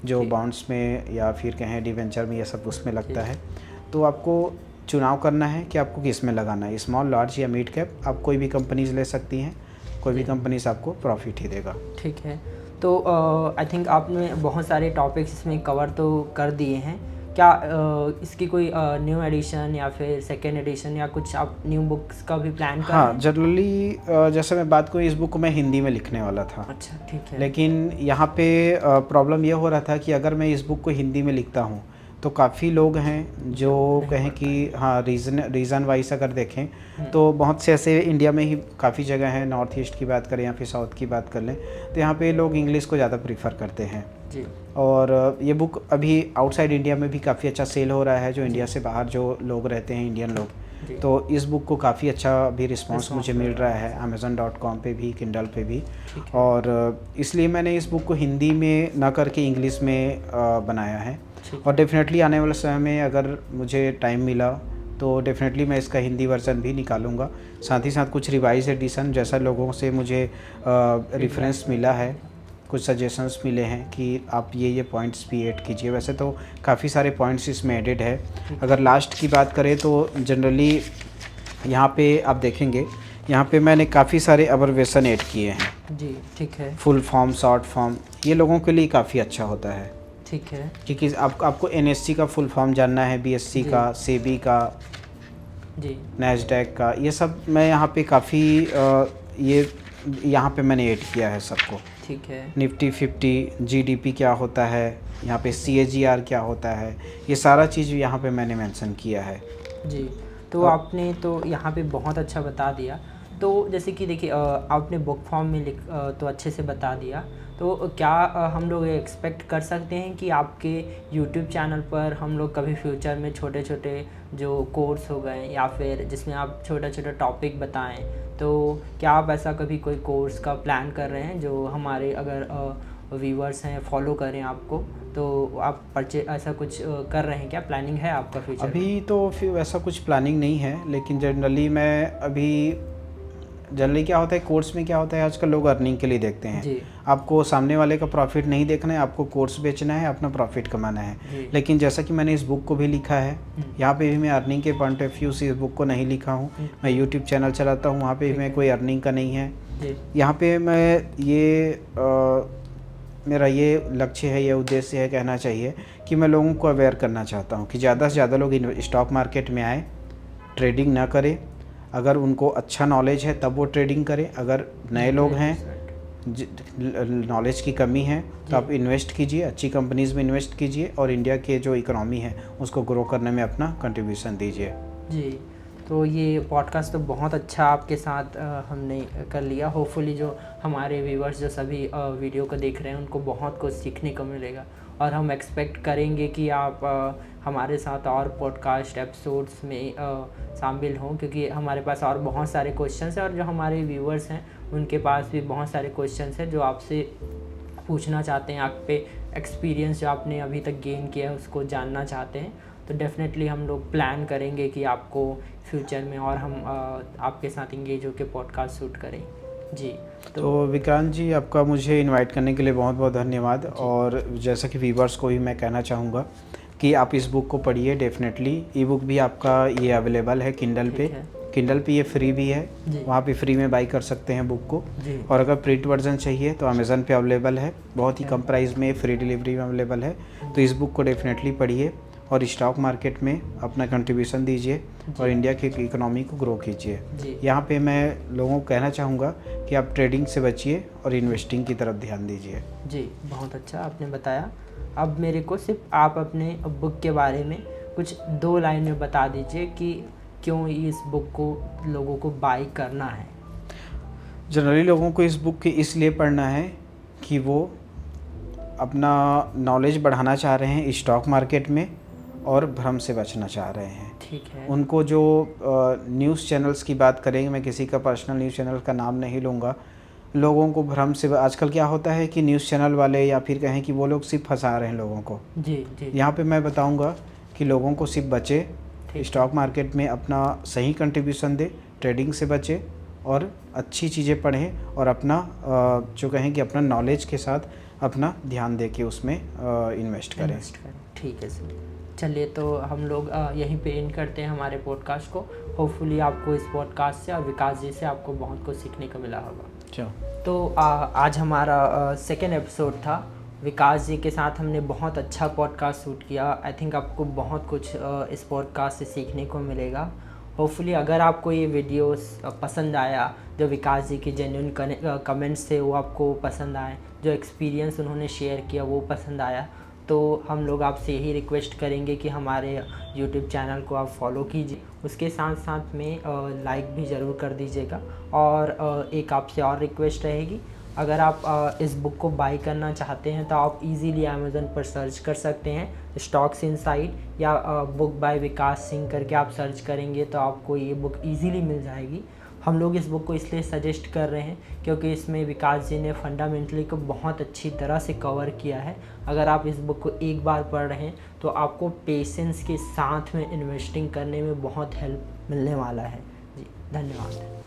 [SPEAKER 1] जो बॉन्ड्स में या फिर कहें डिवेंचर में, ये सब उसमें लगता है। तो आपको चुनाव करना है कि आपको किस में लगाना है, स्मॉल, लार्ज या मिड कैप। आप कोई भी कंपनीज ले सकती हैं, कोई भी कंपनीज आपको प्रॉफिट ही देगा।
[SPEAKER 2] ठीक है, तो आई थिंक आपने बहुत सारे टॉपिक्स इसमें कवर तो कर दिए हैं। क्या इसकी कोई न्यू एडिशन या फिर सेकेंड एडिशन या कुछ आप न्यू बुक्स का भी प्लान कर रहे हैं?
[SPEAKER 1] हाँ, जनरली जैसे मैं बात करूँ, इस बुक को मैं हिंदी में लिखने वाला था।
[SPEAKER 2] अच्छा, ठीक है।
[SPEAKER 1] लेकिन यहाँ पे प्रॉब्लम ये हो रहा था कि अगर मैं इस बुक को हिंदी में लिखता हूँ तो काफ़ी लोग हैं जो कहें कि हाँ, रीज़न वाइज अगर देखें तो बहुत से ऐसे इंडिया में ही काफ़ी जगह हैं, नॉर्थ ईस्ट की बात करें या फिर साउथ की बात कर लें, तो यहाँ पे लोग इंग्लिश को ज़्यादा प्रीफर करते हैं
[SPEAKER 2] जी।
[SPEAKER 1] और ये बुक अभी आउटसाइड इंडिया में भी काफ़ी अच्छा सेल हो रहा है। जो इंडिया से बाहर जो लोग रहते हैं, इंडियन लोग, तो इस बुक को काफ़ी अच्छा अभी रिस्पांस मुझे मिल रहा है Amazon.com पे भी, किंडल पे भी। और इसलिए मैंने इस बुक को हिंदी में ना करके इंग्लिश में बनाया है। और डेफिनेटली आने वाले समय में अगर मुझे टाइम मिला तो डेफिनेटली मैं इसका हिंदी वर्जन भी निकालूंगा। साथ ही साथ कुछ रिवाइज एडिशन, जैसा लोगों से मुझे रेफरेंस मिला है, कुछ सजेशंस मिले हैं कि आप ये पॉइंट्स भी ऐड कीजिए। वैसे तो काफ़ी सारे पॉइंट्स इसमें एडेड है। अगर लास्ट की बात करें तो जनरली यहाँ पे आप देखेंगे, यहाँ पे मैंने काफ़ी सारे अब्रिविएशन ऐड किए हैं
[SPEAKER 2] जी। ठीक है,
[SPEAKER 1] फुल फॉर्म, शॉर्ट फॉर्म, ये लोगों के लिए काफ़ी अच्छा होता है।
[SPEAKER 2] ठीक है,
[SPEAKER 1] क्योंकि आपको NSE का फुल फॉर्म जानना है, BSE का, सेबी का
[SPEAKER 2] जी,
[SPEAKER 1] नैस्डैक का, ये सब मैं यहाँ पे काफ़ी ये यहाँ पे मैंने ऐड किया है सबको।
[SPEAKER 2] ठीक है,
[SPEAKER 1] निफ्टी 50, GDP क्या होता है, यहाँ पे CAGR क्या होता है, ये सारा चीज़ यहाँ पे मैंने मेंशन किया है।
[SPEAKER 2] जी। तो आपने तो यहाँ पे बहुत अच्छा बता दिया। तो जैसे कि देखिए, आपने बुक फॉर्म में तो अच्छे से बता दिया। तो क्या हम लोग एक्सपेक्ट कर सकते हैं कि आपके यूट्यूब चैनल पर हम लोग कभी फ्यूचर में छोटे छोटे जो कोर्स हो गए या फिर जिसमें आप छोटा छोटा टॉपिक बताएं, तो क्या आप ऐसा कभी कोई कोर्स का प्लान कर रहे हैं जो हमारे अगर व्यूअर्स हैं फॉलो करें आपको, तो आप ऐसा कुछ कर रहे हैं क्या? प्लानिंग है आपका फ्यूचर?
[SPEAKER 1] अभी तो फिर वैसा कुछ प्लानिंग नहीं है, लेकिन जनरली क्या होता है, कोर्स में क्या होता है, आजकल लोग अर्निंग के लिए देखते हैं
[SPEAKER 2] जी।
[SPEAKER 1] आपको सामने वाले का प्रॉफिट नहीं देखना है, आपको कोर्स बेचना है, अपना प्रॉफिट कमाना है। लेकिन जैसा कि मैंने इस बुक को भी लिखा है, यहाँ पे भी मैं अर्निंग के पॉइंट ऑफ व्यू से इस बुक को नहीं लिखा हूँ। मैं यूट्यूब चैनल चलाता हूँ, वहाँ पे भी मैं कोई अर्निंग का नहीं है। यहाँ पे मैं मेरा ये लक्ष्य है, ये उद्देश्य है, कहना चाहिए कि मैं लोगों को अवेयर करना चाहता हूँ कि ज़्यादा से ज़्यादा लोग स्टॉक मार्केट में आए, ट्रेडिंग ना करें। अगर उनको अच्छा नॉलेज है तब वो ट्रेडिंग करें। अगर नए लोग हैं, नॉलेज की कमी है, तो आप इन्वेस्ट कीजिए, अच्छी कंपनीज़ में इन्वेस्ट कीजिए और इंडिया के जो इकोनॉमी है उसको ग्रो करने में अपना कंट्रीब्यूशन दीजिए।
[SPEAKER 2] जी। तो ये पॉडकास्ट तो बहुत अच्छा आपके साथ हमने कर लिया। होपफुली जो हमारे व्यूअर्स जो सभी वीडियो को देख रहे हैं उनको बहुत कुछ सीखने को मिलेगा। और हम एक्सपेक्ट करेंगे कि आप हमारे साथ और पॉडकास्ट एपिसोड्स में शामिल हों, क्योंकि हमारे पास और बहुत सारे क्वेश्चंस हैं और जो हमारे व्यूअर्स हैं उनके पास भी बहुत सारे क्वेश्चंस हैं जो आपसे पूछना चाहते हैं, आप पे एक्सपीरियंस जो आपने अभी तक गेन किया है उसको जानना चाहते हैं। तो डेफिनेटली हम लोग प्लान करेंगे कि आपको फ्यूचर में और हम आपके साथ इंगेज होकर पॉडकास्ट शूट करें जी।
[SPEAKER 1] तो विक्रांत जी, आपका मुझे इनवाइट करने के लिए बहुत बहुत धन्यवाद। और जैसा कि व्यूवर्स को भी मैं कहना चाहूँगा कि आप इस बुक को पढ़िए डेफिनेटली। ई बुक भी आपका ये अवेलेबल है किंडल पे। किंडल पे ये फ्री भी है, वहाँ पे फ्री में बाई कर सकते हैं बुक को। और अगर प्रिंट वर्जन चाहिए तो अमेज़न पे अवेलेबल है, बहुत ही कम प्राइस में, फ्री डिलीवरी में अवेलेबल है। तो इस बुक को डेफिनेटली पढ़िए और स्टॉक मार्केट में अपना कंट्रीब्यूशन दीजिए और इंडिया की इकोनॉमी को ग्रो कीजिए। यहाँ पे मैं लोगों को कहना चाहूँगा कि आप ट्रेडिंग से बचिए और इन्वेस्टिंग की तरफ ध्यान दीजिए।
[SPEAKER 2] जी, बहुत अच्छा आपने बताया। अब मेरे को सिर्फ आप अपने बुक के बारे में कुछ 2 लाइन में बता दीजिए कि क्यों इस बुक को लोगों को बाई करना है।
[SPEAKER 1] जनरली लोगों को इस बुक की इसलिए पढ़ना है कि वो अपना नॉलेज बढ़ाना चाह रहे हैं स्टॉक मार्केट में और भ्रम से बचना चाह रहे हैं।
[SPEAKER 2] ठीक है।
[SPEAKER 1] उनको जो न्यूज़ चैनल्स की बात करेंगे, मैं किसी का पर्सनल न्यूज़ चैनल का नाम नहीं लूँगा, लोगों को भ्रम से आजकल क्या होता है कि न्यूज़ चैनल वाले या फिर कहें कि वो लोग सिर्फ फंसा रहे हैं लोगों को।
[SPEAKER 2] जी जी।
[SPEAKER 1] यहाँ पे मैं बताऊँगा कि लोगों को सिर्फ बचे, स्टॉक मार्केट में अपना सही कंट्रीब्यूशन दे, ट्रेडिंग से बचे और अच्छी चीज़ें पढ़ें और अपना जो कहें कि अपना नॉलेज के साथ अपना ध्यान दे के उसमें इन्वेस्ट करें।
[SPEAKER 2] ठीक है सर। चलिए, तो हम लोग यहीं पे एंड करते हैं हमारे पॉडकास्ट को। होपफुली आपको इस पॉडकास्ट से और विकास जी से आपको बहुत कुछ सीखने को मिला होगा।
[SPEAKER 1] चलो,
[SPEAKER 2] तो आज हमारा सेकेंड एपिसोड था। विकास जी के साथ हमने बहुत अच्छा पॉडकास्ट शूट किया। आई थिंक आपको बहुत कुछ इस पॉडकास्ट से सीखने को मिलेगा। होपफुली अगर आपको ये वीडियोस पसंद आया, जो विकास जी के जेन्युइन कमेंट्स थे वो आपको पसंद आए, जो एक्सपीरियंस उन्होंने शेयर किया वो पसंद आया, तो हम लोग आपसे यही रिक्वेस्ट करेंगे कि हमारे यूट्यूब चैनल को आप फॉलो कीजिए। उसके साथ साथ में लाइक भी ज़रूर कर दीजिएगा। और एक आपसे और रिक्वेस्ट रहेगी, अगर आप इस बुक को बाई करना चाहते हैं तो आप इजीली अमेज़न पर सर्च कर सकते हैं स्टॉक्स इनसाइड या बुक बाय विकास सिंह करके आप सर्च करेंगे तो आपको ये बुक इजीली मिल जाएगी। हम लोग इस बुक को इसलिए सजेस्ट कर रहे हैं क्योंकि इसमें विकास जी ने फंडामेंटली को बहुत अच्छी तरह से कवर किया है। अगर आप इस बुक को एक बार पढ़ रहे हैं तो आपको पेशेंस के साथ में इन्वेस्टिंग करने में बहुत हेल्प मिलने वाला है। जी, धन्यवाद।